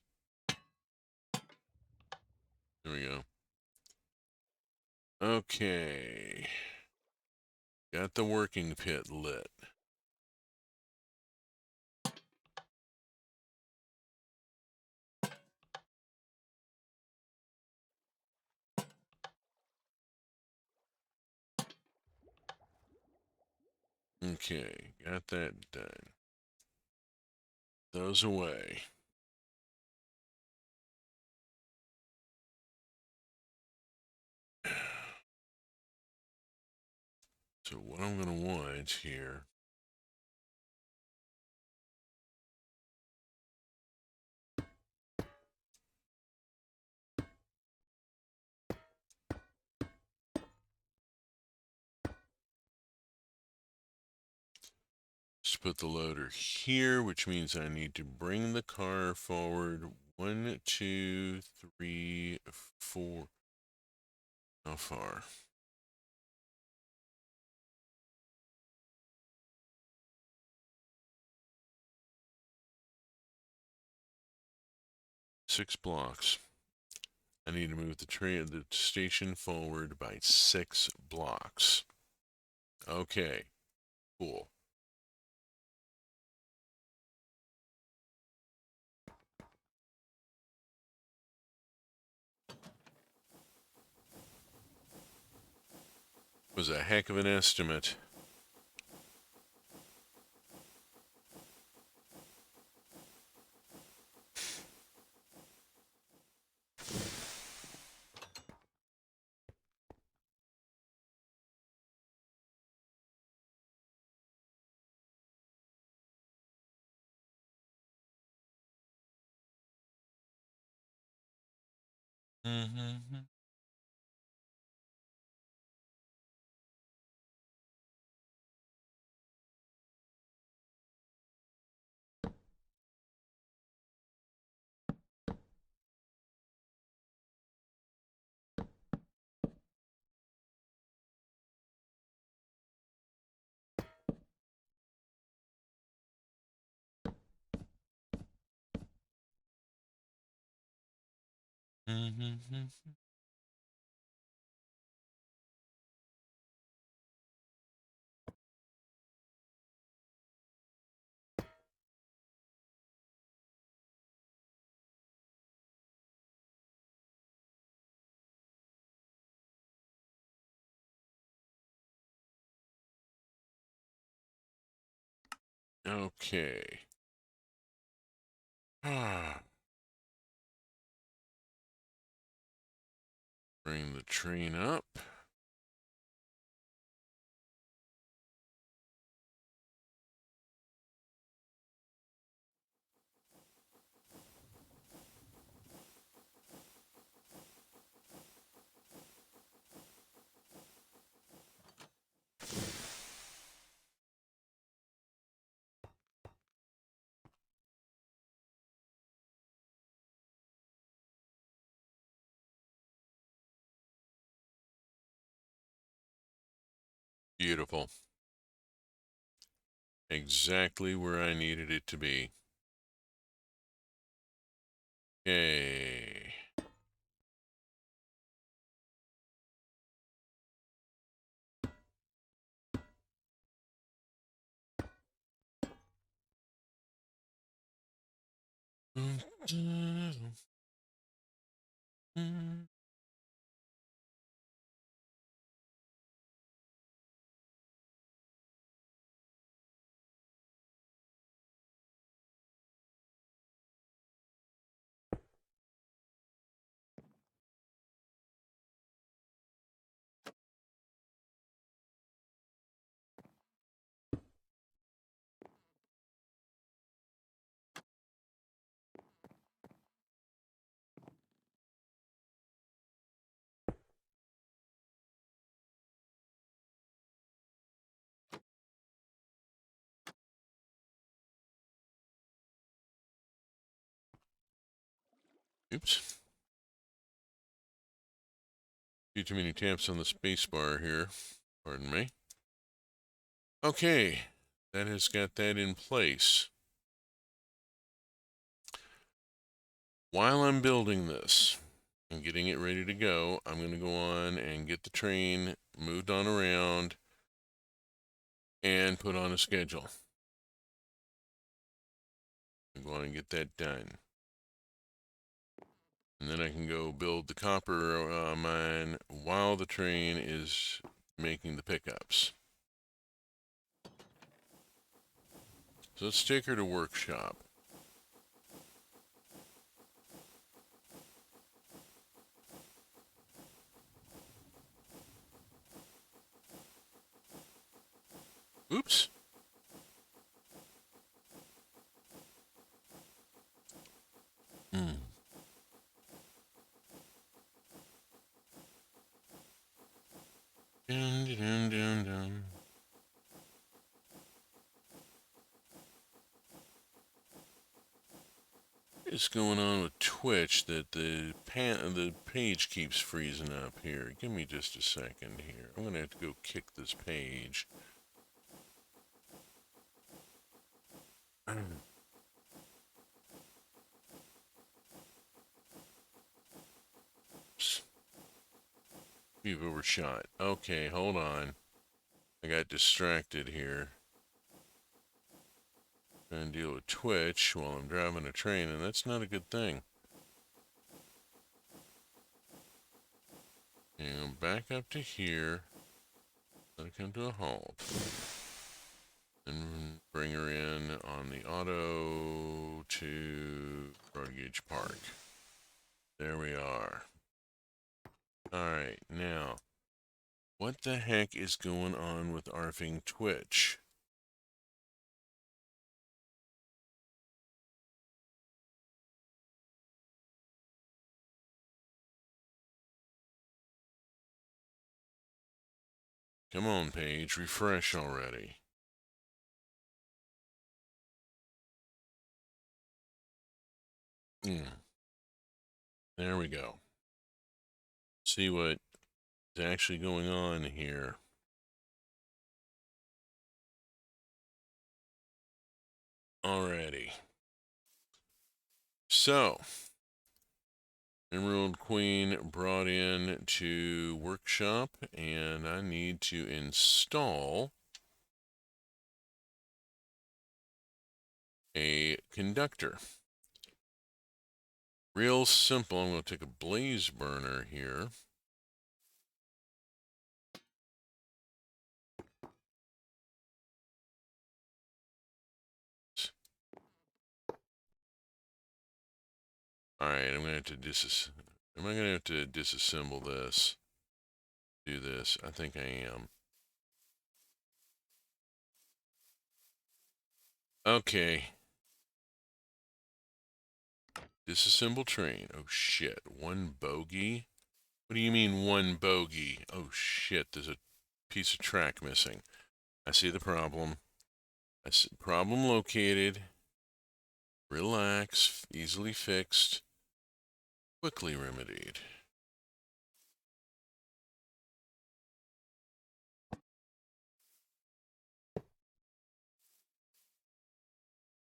B: There we go. Okay. Got the working pit lit. Okay, got that done. Those away. So what I'm going to want here is put the loader here, which means I need to bring the car forward 1, 2, 3, 4. How far? Six blocks. I need to move the station forward by 6 blocks. Okay, cool. Was a heck of an estimate. Mm-hmm. Mm-hmm. Okay. Bring the train up. Beautiful. Exactly where I needed it to be. Okay. Oops. Few too many taps on the space bar here. Pardon me. Okay. That has got that in place. While I'm building this and getting it ready to go, I'm going to go on and get the train moved on around and put on a schedule. I'm going to get that done. And then I can go build the copper mine while the train is making the pickups. So let's take her to workshop. Oops. Hmm. Dun, dun, dun, dun. What is going on with Twitch that the page keeps freezing up here? Give me just a second here. I'm gonna have to go kick this page. Oops. You've overshot. Okay, hold on. I got distracted here. Trying to deal with Twitch while I'm driving a train, and that's not a good thing. And back up to here. Let it come to a halt. Then bring her in on the auto to Broad Gauge Park. There we are. Alright, now, what the heck is going on with arfing Twitch? Come on, page, refresh already. There we go. See what is actually going on here. Alrighty. So, Emerald Queen brought in to workshop, and I need to install a conductor. Real simple. I'm going to take a blaze burner here. Alright, I'm going to have to am I going to have to disassemble this? Do this? I think I am. Okay. Disassemble train. Oh shit. One bogey? What do you mean one bogey? Oh shit, there's a piece of track missing. I see the problem. I see problem located. Relax. Easily fixed. Quickly remedied.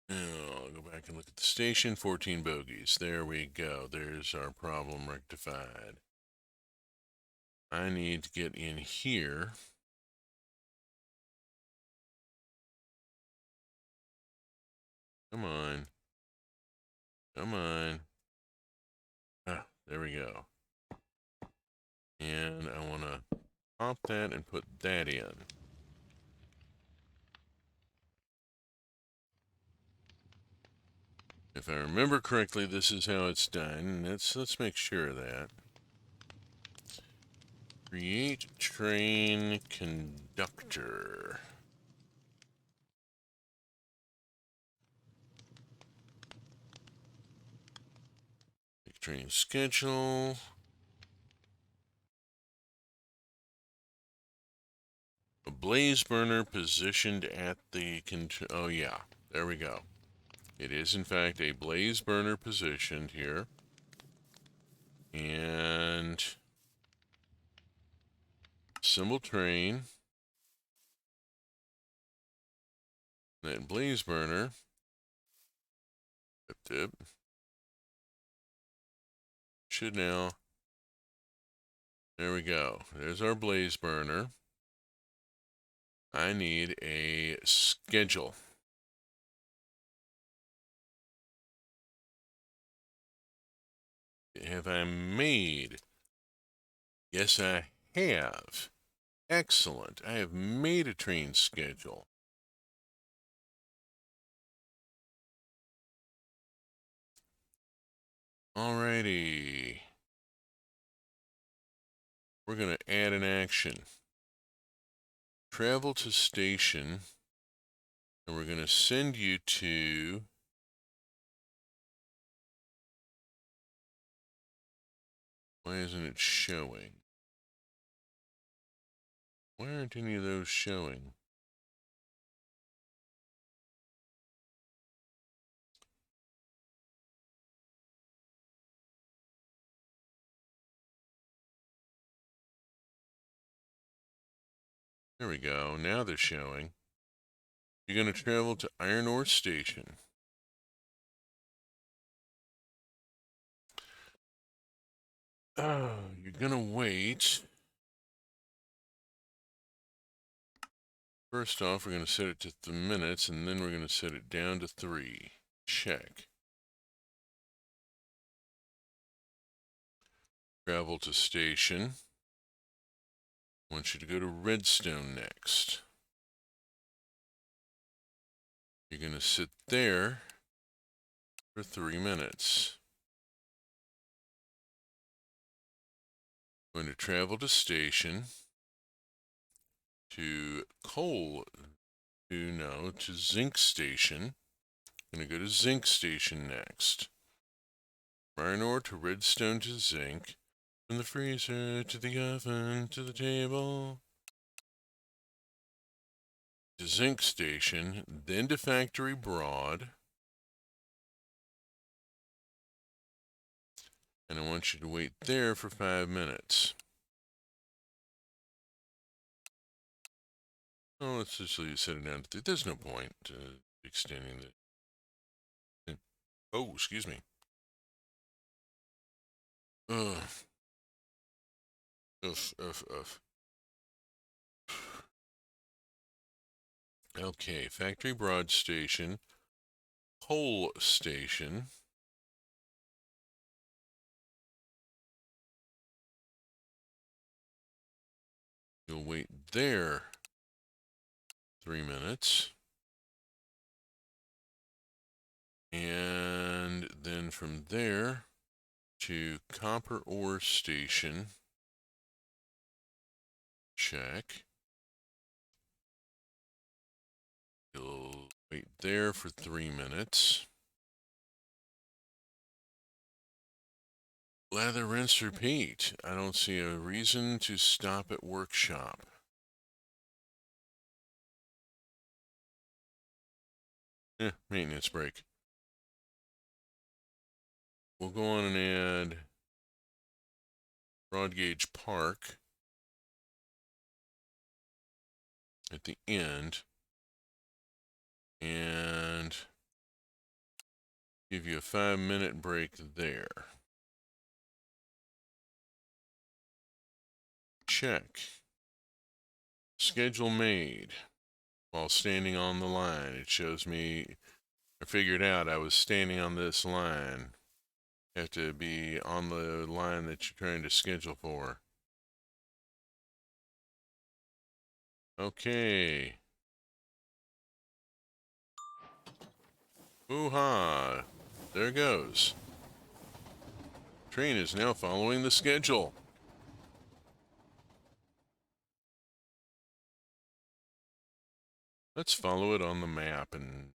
B: Now, I'll go back and look at the station. 14 bogeys. There we go. There's our problem rectified. I need to get in here. Come on. Come on. Ah, there we go. And I want to pop that and put that in. If I remember correctly, this is how it's done. Let's make sure of that. Create train conductor. Make train schedule. A blaze burner positioned at the oh yeah, there we go. It is in fact a blaze burner positioned here. And symbol train. That blaze burner. Dip. Should now. There we go. There's our blaze burner. I need a schedule. Have I made? Yes, I have. Excellent. I have made a train schedule. Alrighty. We're going to add an action. Travel to station. And we're going to send you to... Why isn't it showing? Why aren't any of those showing? There we go. Now they're showing. You're going to travel to Iron Ore Station. You're going to wait. First off, we're going to set it to the minutes, and then we're going to set it down to 3. Check. Travel to station. I want you to go to Redstone next. You're going to sit there for 3 minutes. Going to travel to station, to to zinc station. I'm going to go to zinc station next. Iron ore to redstone to zinc. From the freezer to the oven to the table. zinc station, then to factory broad. And I want you to wait there for 5 minutes. Oh, let's just leave it set it down to 3. There's no point extending the... Oh, excuse me. Ugh. Ugh. Okay, factory broad station, pole station. You'll wait there 3 minutes. And then from there to copper ore station. Check. You'll wait there for 3 minutes. Lather, rinse, repeat. I don't see a reason to stop at workshop. Maintenance break. We'll go on and add broad gauge park at the end and give you a 5-minute break there. Check. Schedule made. While standing on the line, it shows me, I figured out I was standing on this line. You have to be on the line that you're trying to schedule for. Okay. Hoo-ha. There goes. Train is now following the schedule. Let's follow it on the map and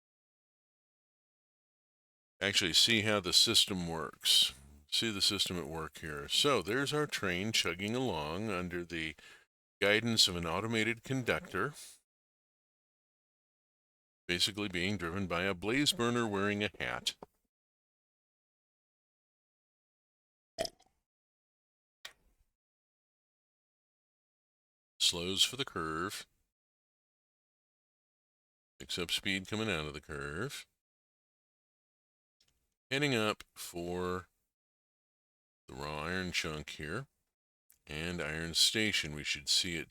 B: actually see how the system works. See the system at work here. So there's our train chugging along under the guidance of an automated conductor, basically being driven by a blaze burner wearing a hat. Slows for the curve. Picks up speed coming out of the curve. Heading up for the raw iron chunk here. And iron station. We should see it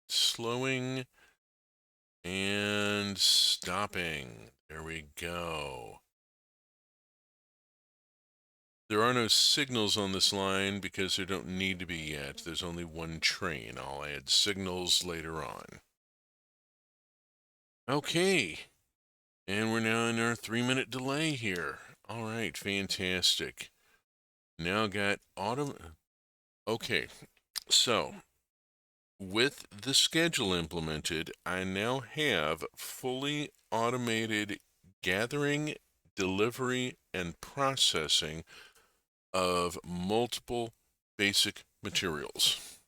B: slowing and stopping. There we go. There are no signals on this line because there don't need to be yet. There's only one train. I'll add signals later on. Okay. And we're now in our 3-minute delay here. All right, fantastic. Now got Okay, so with the schedule implemented, I now have fully automated gathering, delivery, and processing of multiple basic materials.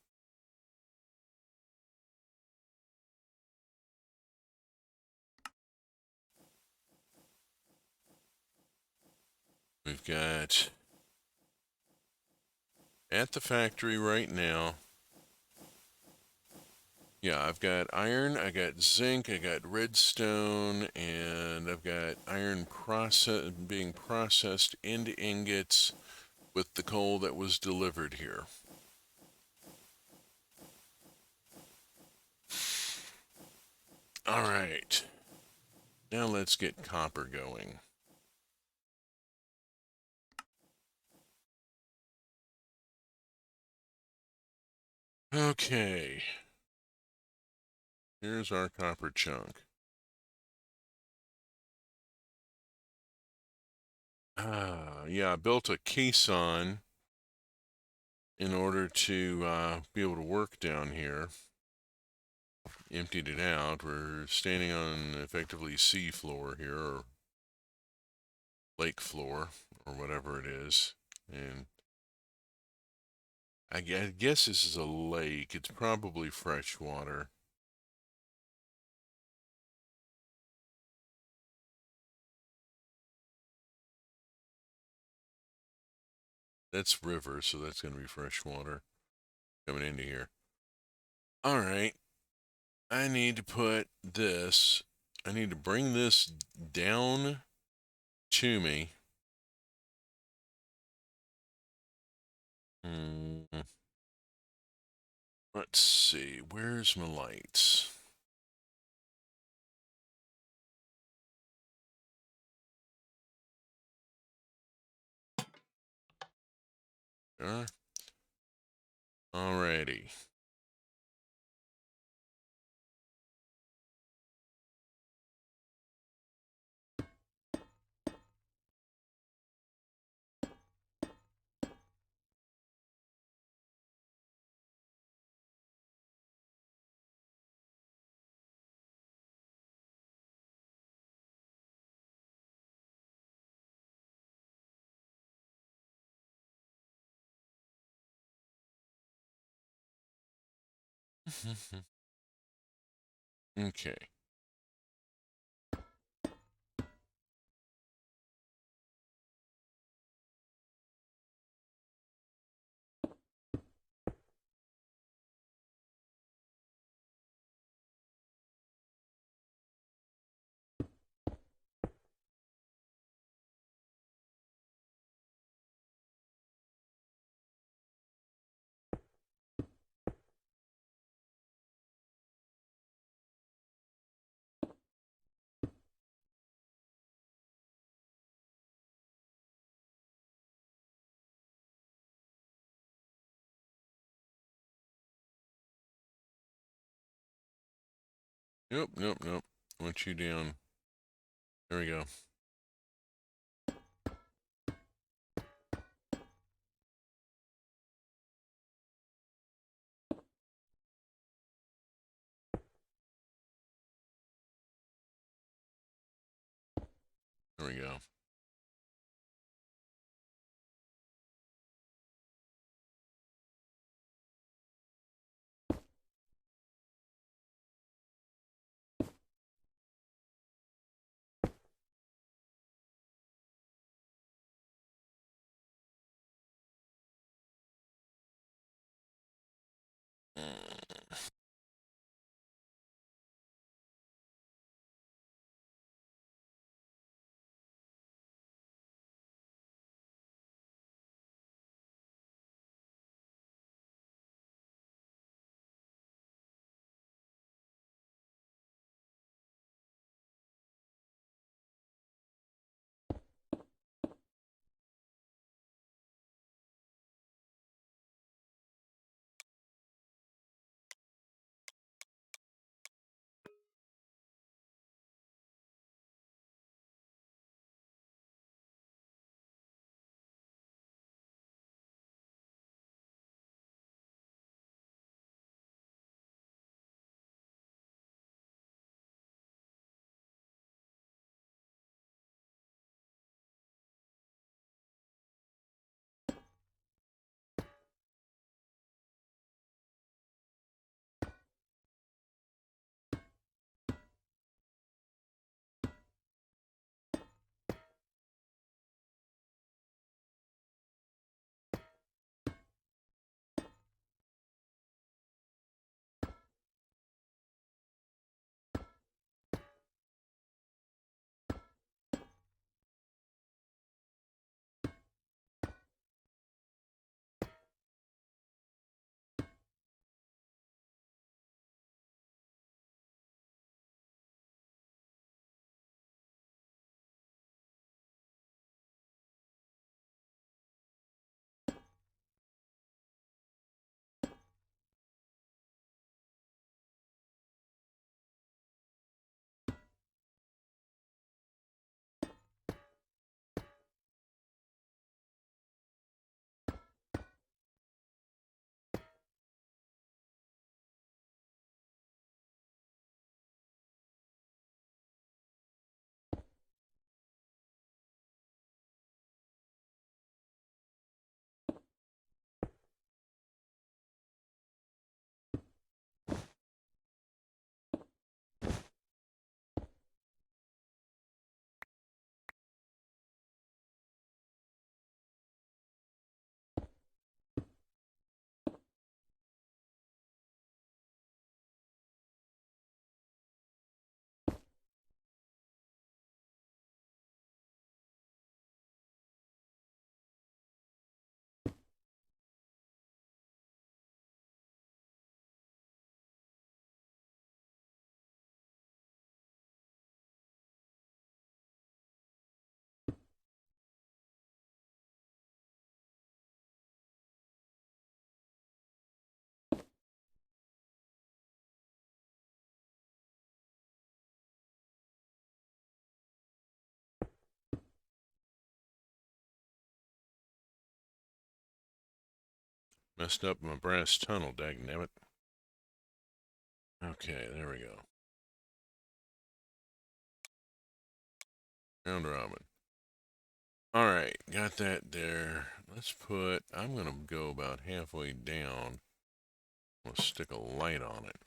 B: We've got at the factory right now. Yeah, I've got iron, I got zinc, I got redstone, and I've got iron being processed into ingots with the coal that was delivered here. All right. Now let's get copper going. Okay. Here's our copper chunk. Yeah, I built a caisson in order to be able to work down here. Emptied it out. We're standing on effectively sea floor here, or lake floor, or whatever it is. And I guess this is a lake. It's probably fresh water. That's river, so that's going to be fresh water coming into here. All right. I need to put this, I need to bring this down to me. Let's see, where's my lights? Alrighty. Okay. Nope, nope, nope. I want you down. There we go. There we go. Messed up my brass tunnel, dagnabbit. Okay, there we go. Round robin. Alright, got that there. I'm going to go about halfway down. I'm going to stick a light on it.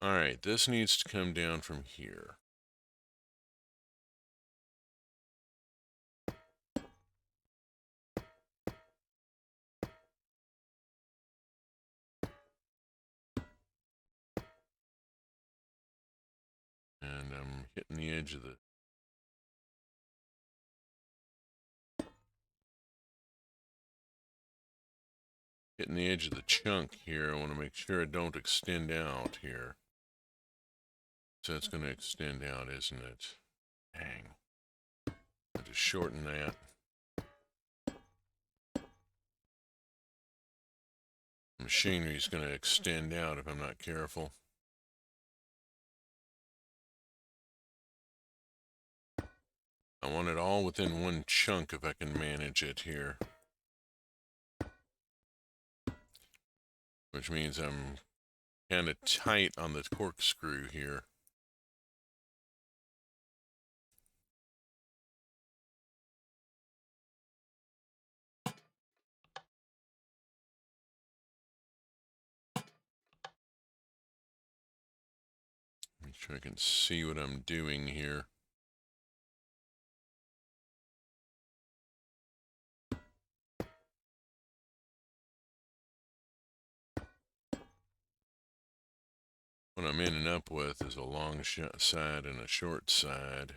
B: Alright, this needs to come down from here. And I'm hitting the edge of the chunk here. I want to make sure it don't extend out here. So it's going to extend out, isn't it? Dang. I'll just shorten that. Machinery is going to extend out if I'm not careful. I want it all within one chunk if I can manage it here. Which means I'm kind of tight on the corkscrew here. Make sure I can see what I'm doing here. What I'm ending up with is a long side and a short side.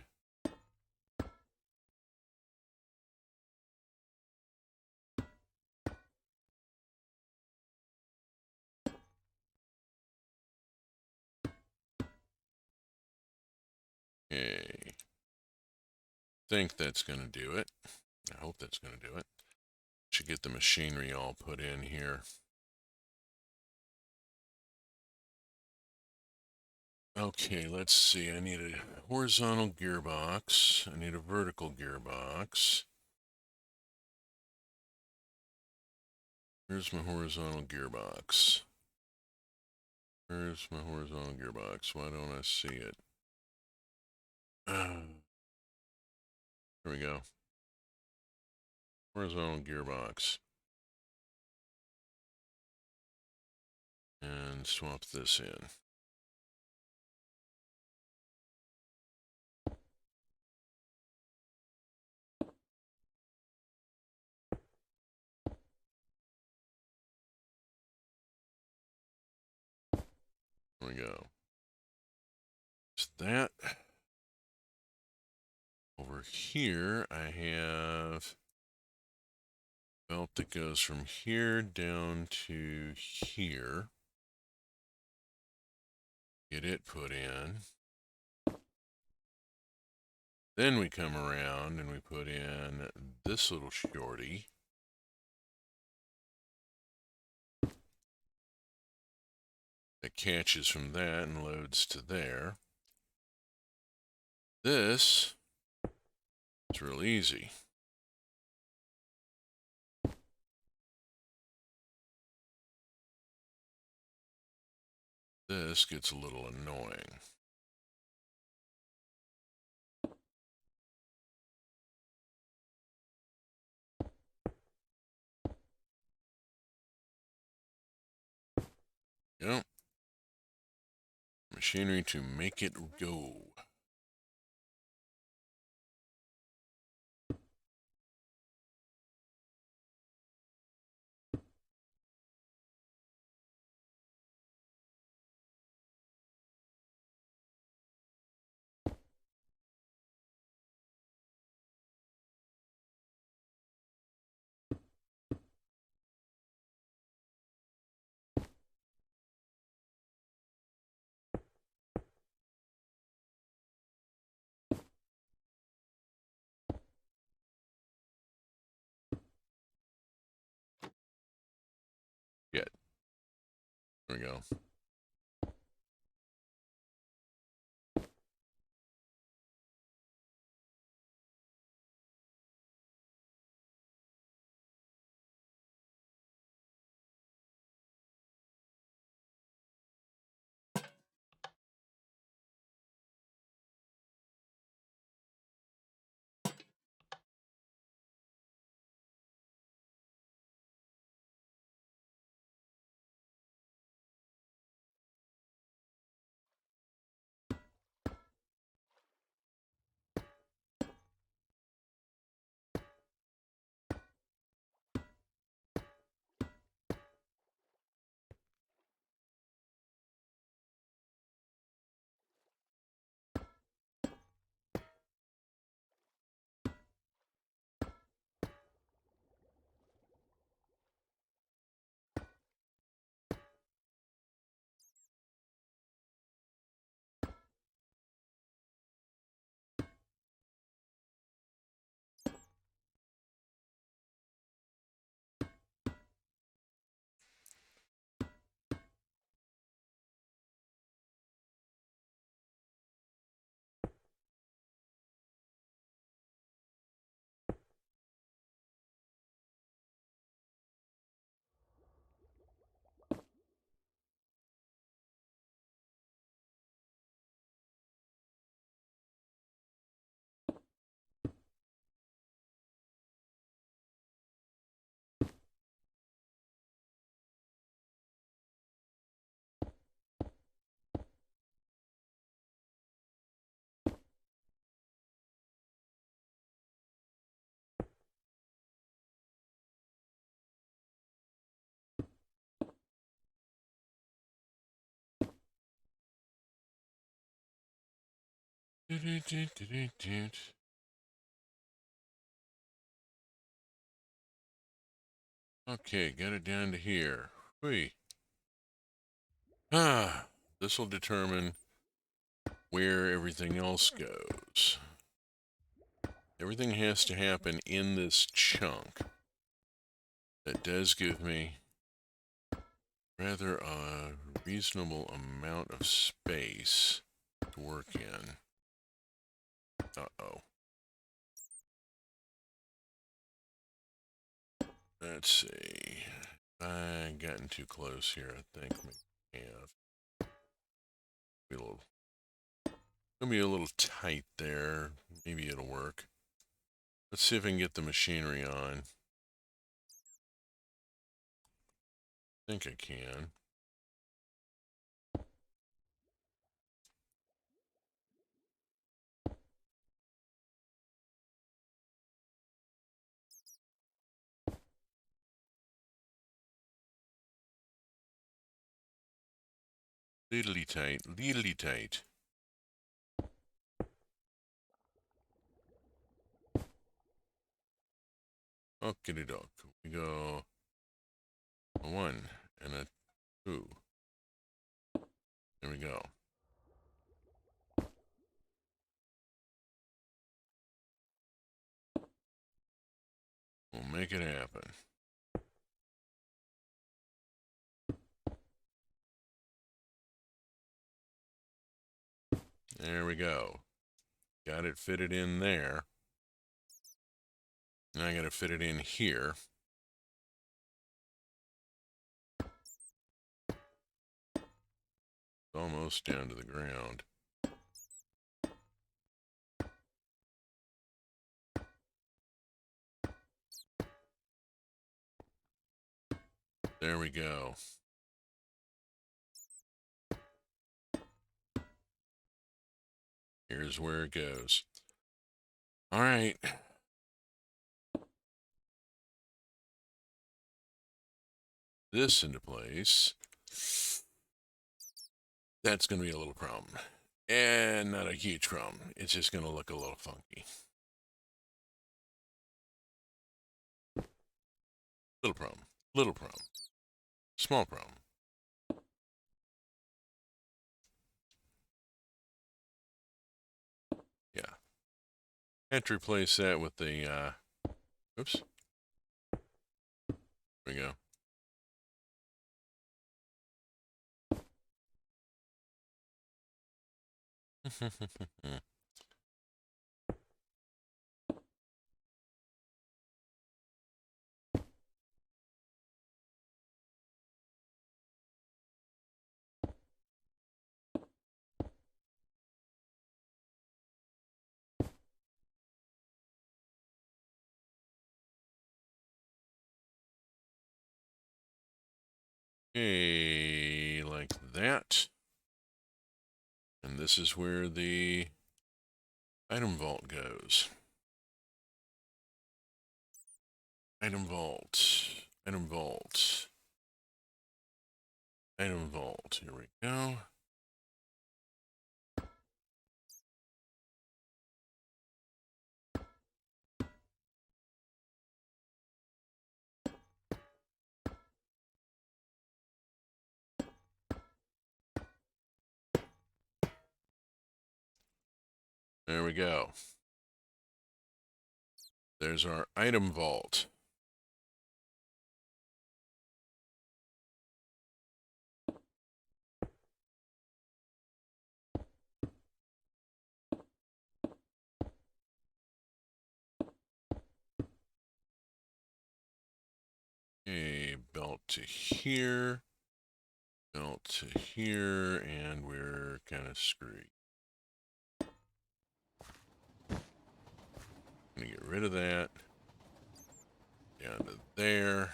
B: Okay. I think that's going to do it. I hope that's going to do it. Should get the machinery all put in here. Okay, let's see. I need a horizontal gearbox. I need a vertical gearbox. Here's my horizontal gearbox. Where's my horizontal gearbox? Why don't I see it? There we go. Horizontal gearbox. And swap this in. There we go. It's that. Over here, I have a belt that goes from here down to here. Get it put in. Then we come around and we put in this little shorty. That catches from that and loads to there. This is real easy. This gets a little annoying. Yep. Machinery to make it go. Good. There we go. Okay, got it down to here. Whee. Ah, this will determine where everything else goes. Everything has to happen in this chunk. That does give me rather a reasonable amount of space to work in. Uh-oh. Let's see. I've gotten too close here, I think. Maybe I have. It'll be a little tight there. Maybe it'll work. Let's see if I can get the machinery on. I think I can. Little tight, little tight. Okie doke. We go a 1 and a 2. There we go. We'll make it happen. There we go. Got it fitted in there. Now I got to fit it in here. Almost down to the ground. There we go. Here's where it goes. All right. This into place. That's going to be a little problem. And not a huge problem. It's just going to look a little funky. Little problem. Little problem. Small problem. Yeah. Had to replace that with the, oops. There we go. Okay, like that. And this is where the item vault goes. Item vault. Item vault. Item vault. Here we go. There we go. There's our item vault. Okay, belt to here. Belt to here, and we're kind of screwed. Gonna get rid of that. Down to there.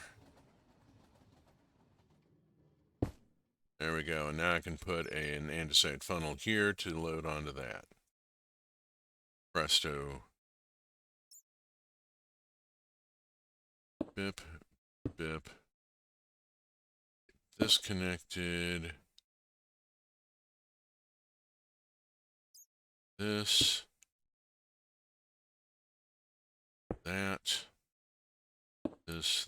B: There we go. And now I can put an andesite funnel here to load onto that. Presto. Bip, bip. Disconnected. this, that, this,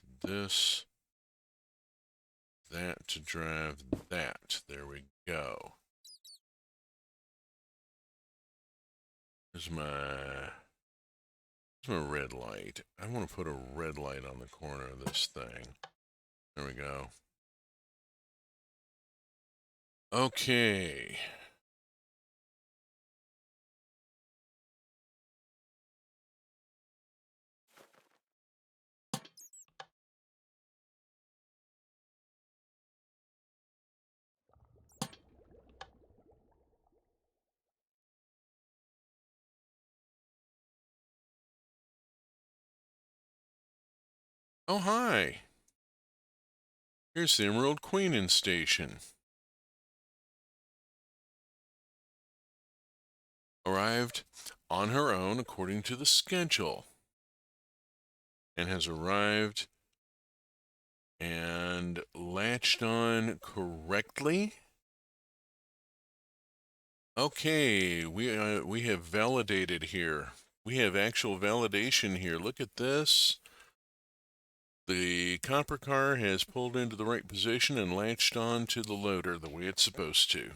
B: that to drive that. There we go. Here's my red light. I want to put a red light on the corner of this thing. There we go. Okay. Oh, hi. Here's the Emerald Queen station. Arrived on her own according to the schedule. And has arrived and latched on correctly. Okay, we have validated here. We have actual validation here. Look at this. The copper car has pulled into the right position and latched on to the loader the way it's supposed to.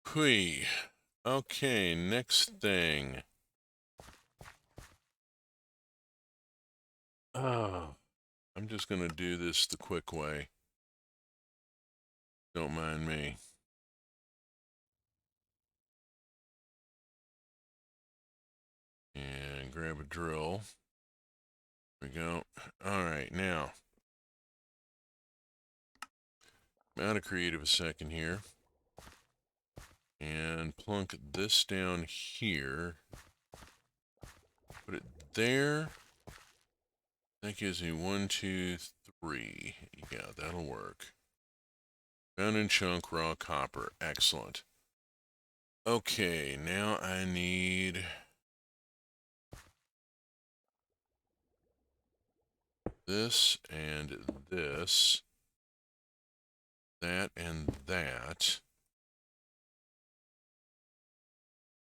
B: Hui. Okay, next thing. Oh, I'm just going to do this the quick way. Don't mind me. And grab a drill. There we go. All right, now. I'm out of creative a second here. And plunk this down here. Put it there. That gives me 1, 2, 3. Yeah, that'll work. Bound and chunk raw copper. Excellent. Okay, now I need this and this. That and that.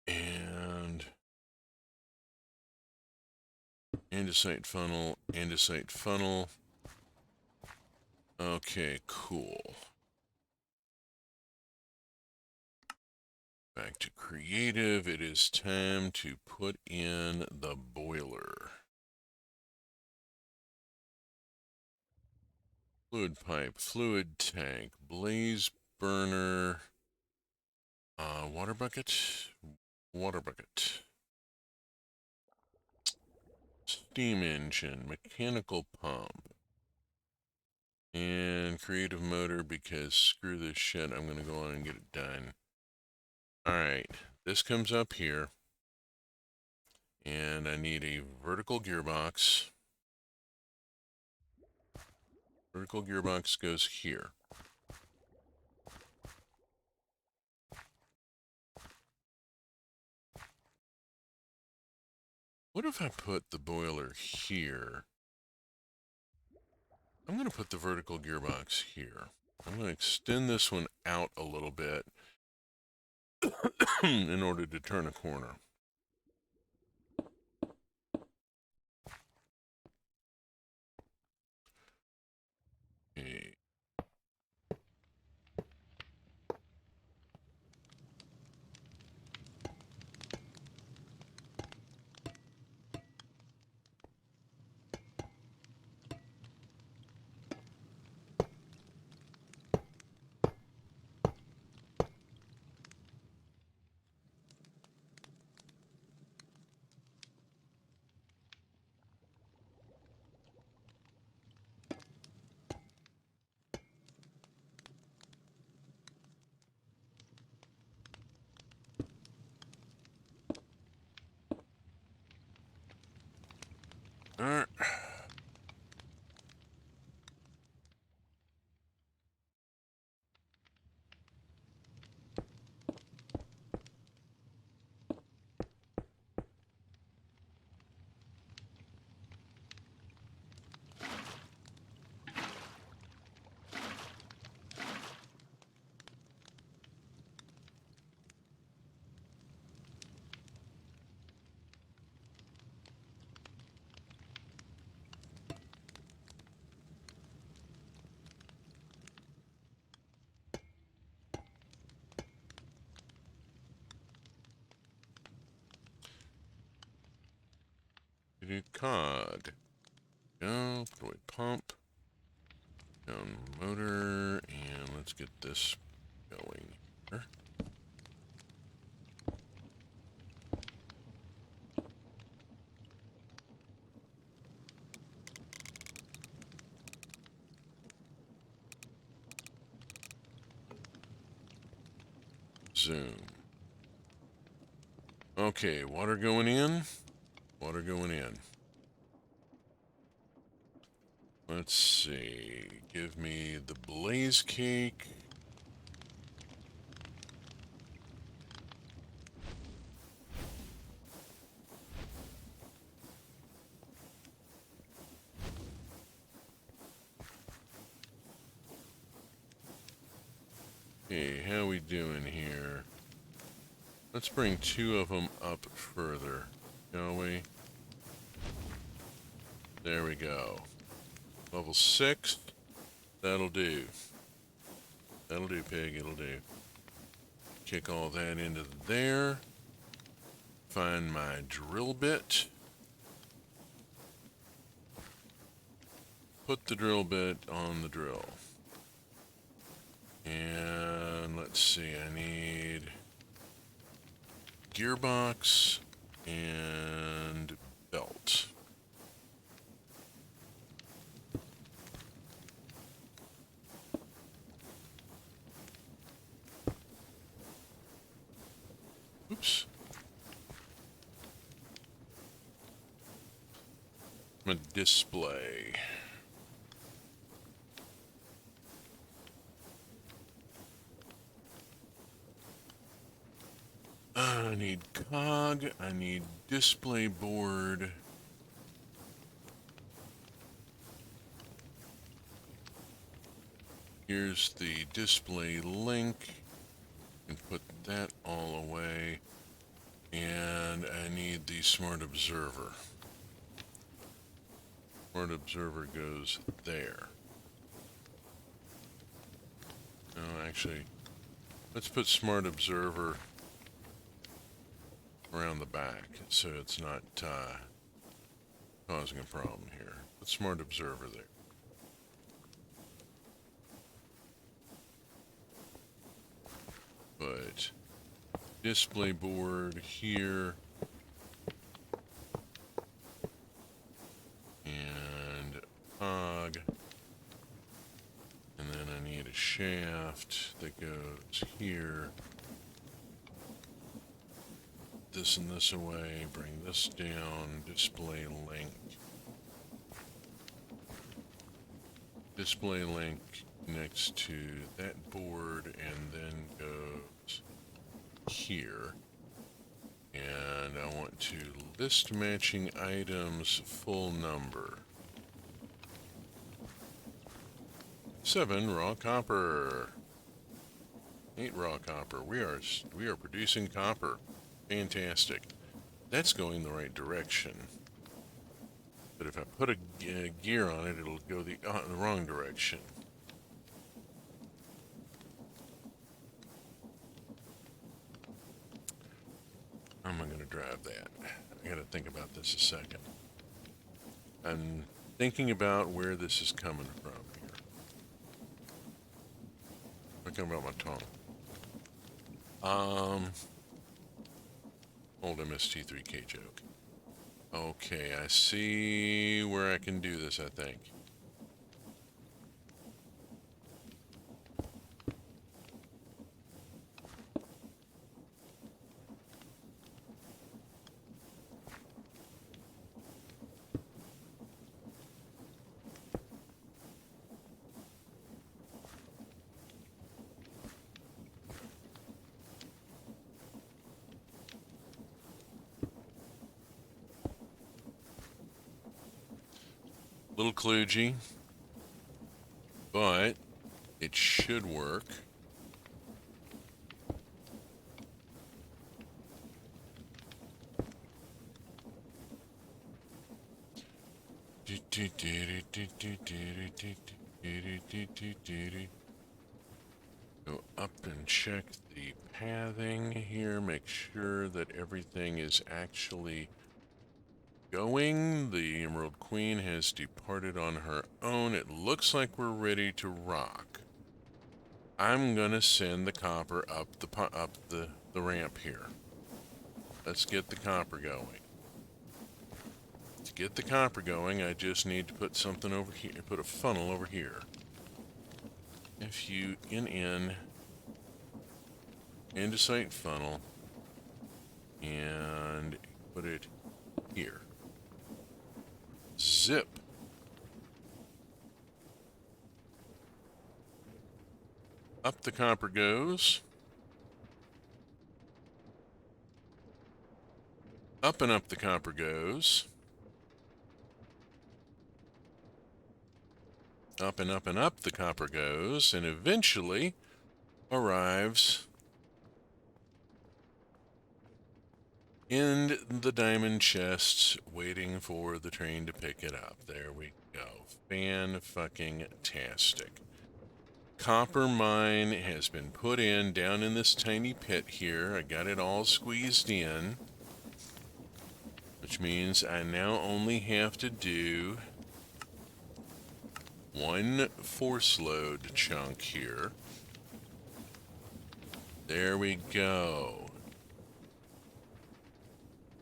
B: And andesite funnel, andesite funnel. Okay, cool. Back to creative. It is time to put in the boiler. Fluid pipe, fluid tank, blaze burner, water bucket, steam engine, mechanical pump, and creative motor because screw this shit, I'm going to go on and get it done. Alright, this comes up here, and I need a vertical gearbox. Vertical gearbox goes here. What if I put the boiler here? I'm going to put the vertical gearbox here. I'm going to extend this one out a little bit in order to turn a corner. Okay. Cog. Go, put away pump. Down motor, and let's get this going here. Zoom. Okay, water going in. Water going in. Let's see. Give me the blaze cake. Okay, how we doing here? Let's bring 2 of them up further, shall we? There we go. Level 6. That'll do. That'll do, pig. It'll do. Kick all that into there. Find my drill bit. Put the drill bit on the drill. And let's see, I need gearbox and belt. Oops. I'm gonna display. I need cog, I need display board. Here's the display link. And put that all away. And I need the smart observer. Smart observer goes there. No, actually, let's put smart observer around the back so it's not causing a problem here. Put smart observer there. Put display board here. And cog. And then I need a shaft that goes here. This and this away, bring this down, display link. Display link next to that board and then goes here. And I want to list matching items full number. 7 raw copper. 8 raw copper. We are producing copper. Fantastic. That's going the right direction. But if I put a gear on it, it'll go the wrong direction. How am I going to drive that? I got to think about this a second. I'm thinking about where this is coming from here. Thinking about my tongue. Old MST3K joke. Okay, I see where I can do this, I think. Little kludgy, but it should work. Go up and check the pathing here, make sure that everything is actually going. The Emerald Queen has departed on her own. It looks like we're ready to rock. I'm gonna send the copper up the ramp here. Let's get the copper going. To get the copper going, I just need to put something over here, put a funnel over here. FUNN andesite funnel, and put it here. Zip. Up the copper goes. Up and up the copper goes. Up and up and up the copper goes, and eventually arrives in the diamond chests, waiting for the train to pick it up. There we go. Fan-fucking-tastic. Copper mine has been put in down in this tiny pit here. I got it all squeezed in, which means I now only have to do one force load chunk here. There we go.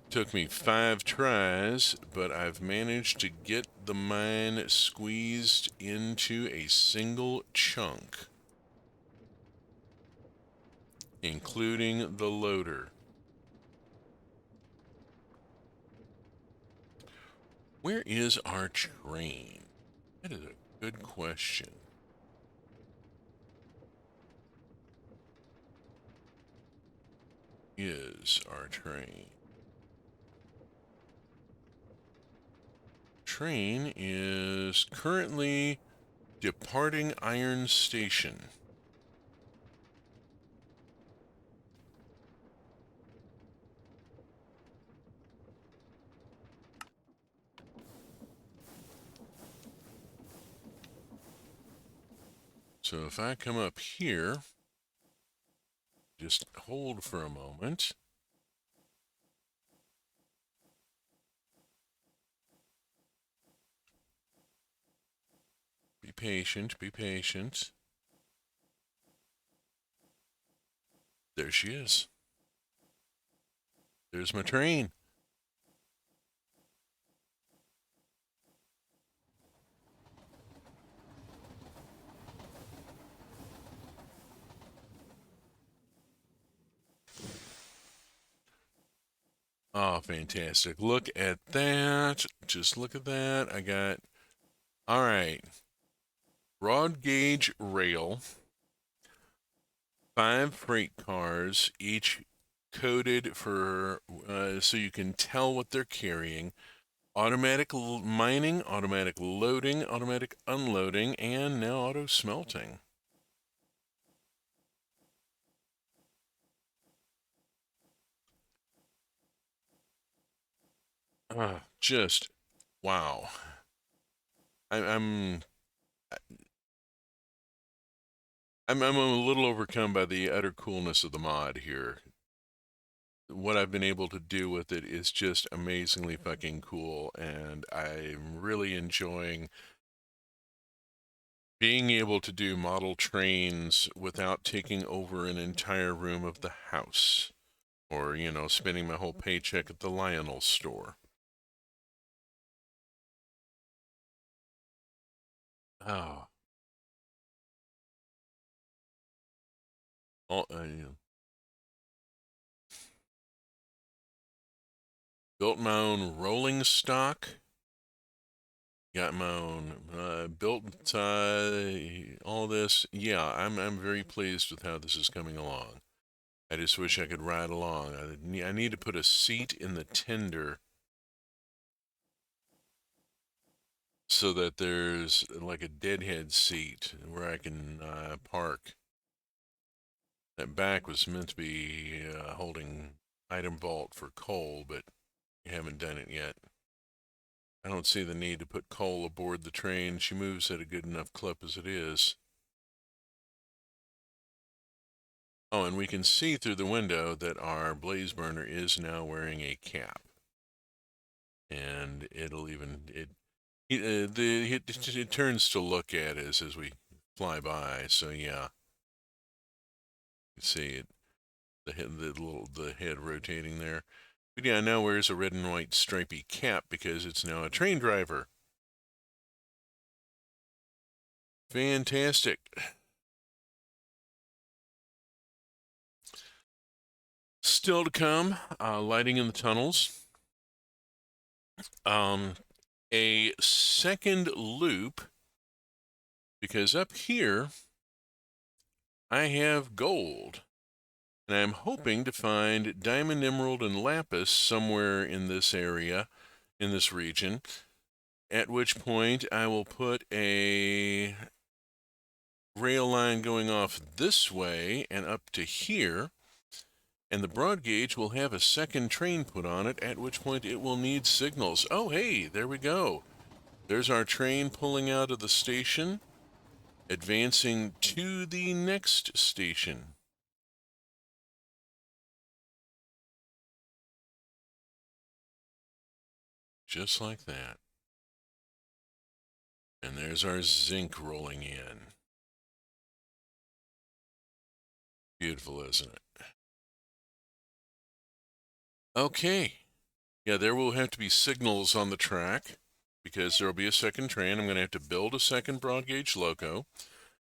B: Took me 5 tries, but I've managed to get the mine squeezed into a single chunk, including the loader. Where is our train? That is a good question. Is our train? Train is currently departing Iron Station. So if I come up here, just hold for a moment. Be patient, be patient. There she is. There's my train. Oh, fantastic. Look at that. Just look at that. I got, all right, broad gauge rail, 5 freight cars, each coded for, so you can tell what they're carrying. Automatic mining, automatic loading, automatic unloading, and now auto smelting. Just wow. I'm I'm a little overcome by the utter coolness of the mod here. What I've been able to do with it is just amazingly fucking cool, and I'm really enjoying being able to do model trains without taking over an entire room of the house, or, you know, spending my whole paycheck at the Lionel store. Oh, you know, built my own rolling stock. Got my own built all this. Yeah, I'm very pleased with how this is coming along. I just wish I could ride along. I need to put a seat in the tender so that there's like a deadhead seat where I can park. That back was meant to be holding item vault for coal, but we haven't done it yet. I don't see the need to put coal aboard the train. She moves at a good enough clip as it is. Oh, and we can see through the window that our blaze burner is now wearing a cap. and it'll even it turns to look at us as we fly by. So yeah, you see it, the head rotating there. But yeah, now wears a red and white stripy cap because it's now a train driver. Fantastic. Still to come, lighting in the tunnels. A second loop, because up here I have gold, and I'm hoping to find diamond, emerald, and lapis somewhere in this area, in this region, at which point I will put a rail line going off this way and up to here, and the broad gauge will have a second train put on it, at which point it will need signals. Oh, hey, there we go. There's our train pulling out of the station, advancing to the next station. Just like that. And there's our zinc rolling in. Beautiful, isn't it? Okay. Yeah, there will have to be signals on the track because there will be a second train. I'm going to have to build a second broad gauge loco.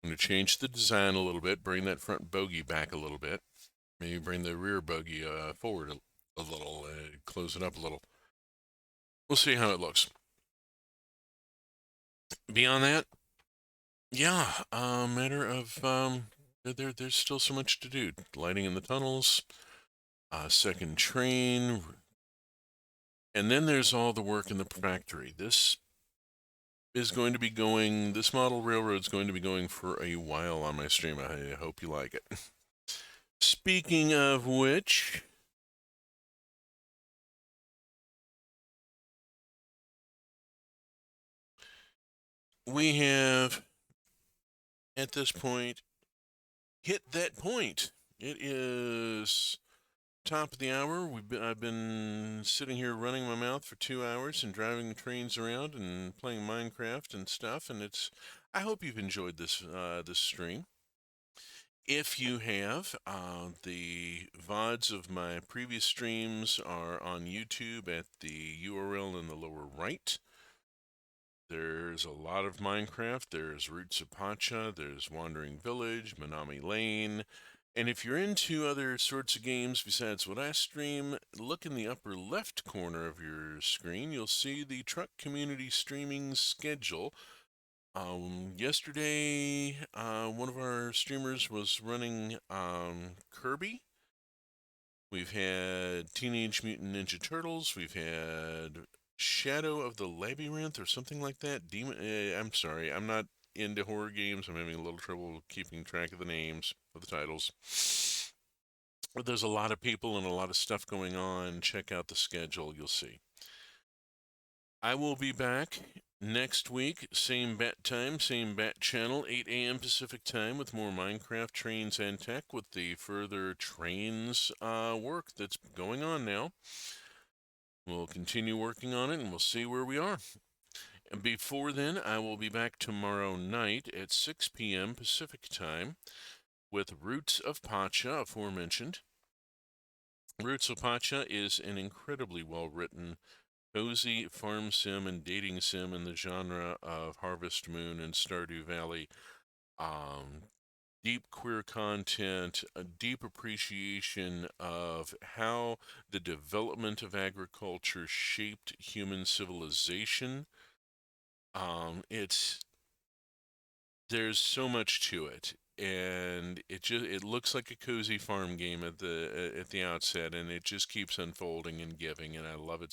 B: I'm going to change the design a little bit, bring that front bogie back a little bit. Maybe bring the rear bogie forward a little, close it up a little. We'll see how it looks. Beyond that, yeah, a matter of there's still so much to do. Lighting in the tunnels, second train, and then there's all the work in the factory. This model railroad is going to be going for a while on my stream. I hope you like it. Speaking of which, we have, at this point, hit that point. It is top of the hour. I've been sitting here running my mouth for 2 hours and driving trains around and playing Minecraft and stuff. And I hope you've enjoyed this stream. If you have, the VODs of my previous streams are on YouTube at the URL in the lower right. There's a lot of Minecraft. There's Roots of Pacha. There's Wandering Village, Manami Lane. And if you're into other sorts of games besides what I stream, look in the upper left corner of your screen. You'll see the Truck Community streaming schedule. Yesterday, one of our streamers was running Kirby. We've had Teenage Mutant Ninja Turtles. We've had Shadow of the Labyrinth or something like that. I'm sorry, I'm not into horror games. I'm having a little trouble keeping track of the names of the titles. But there's a lot of people and a lot of stuff going on. Check out the schedule, you'll see. I will be back next week, same bat time, same bat channel, 8 a.m. Pacific time, with more Minecraft trains and tech, with the further trains work that's going on now. We'll continue working on it, and we'll see where we are. And before then, I will be back tomorrow night at 6 p.m. Pacific time with Roots of Pacha, aforementioned. Roots of Pacha is an incredibly well-written, cozy farm sim and dating sim in the genre of Harvest Moon and Stardew Valley. Deep queer content, a deep appreciation of how the development of agriculture shaped human civilization. There's so much to it, and it looks like a cozy farm game at the outset, and it just keeps unfolding and giving, and I love it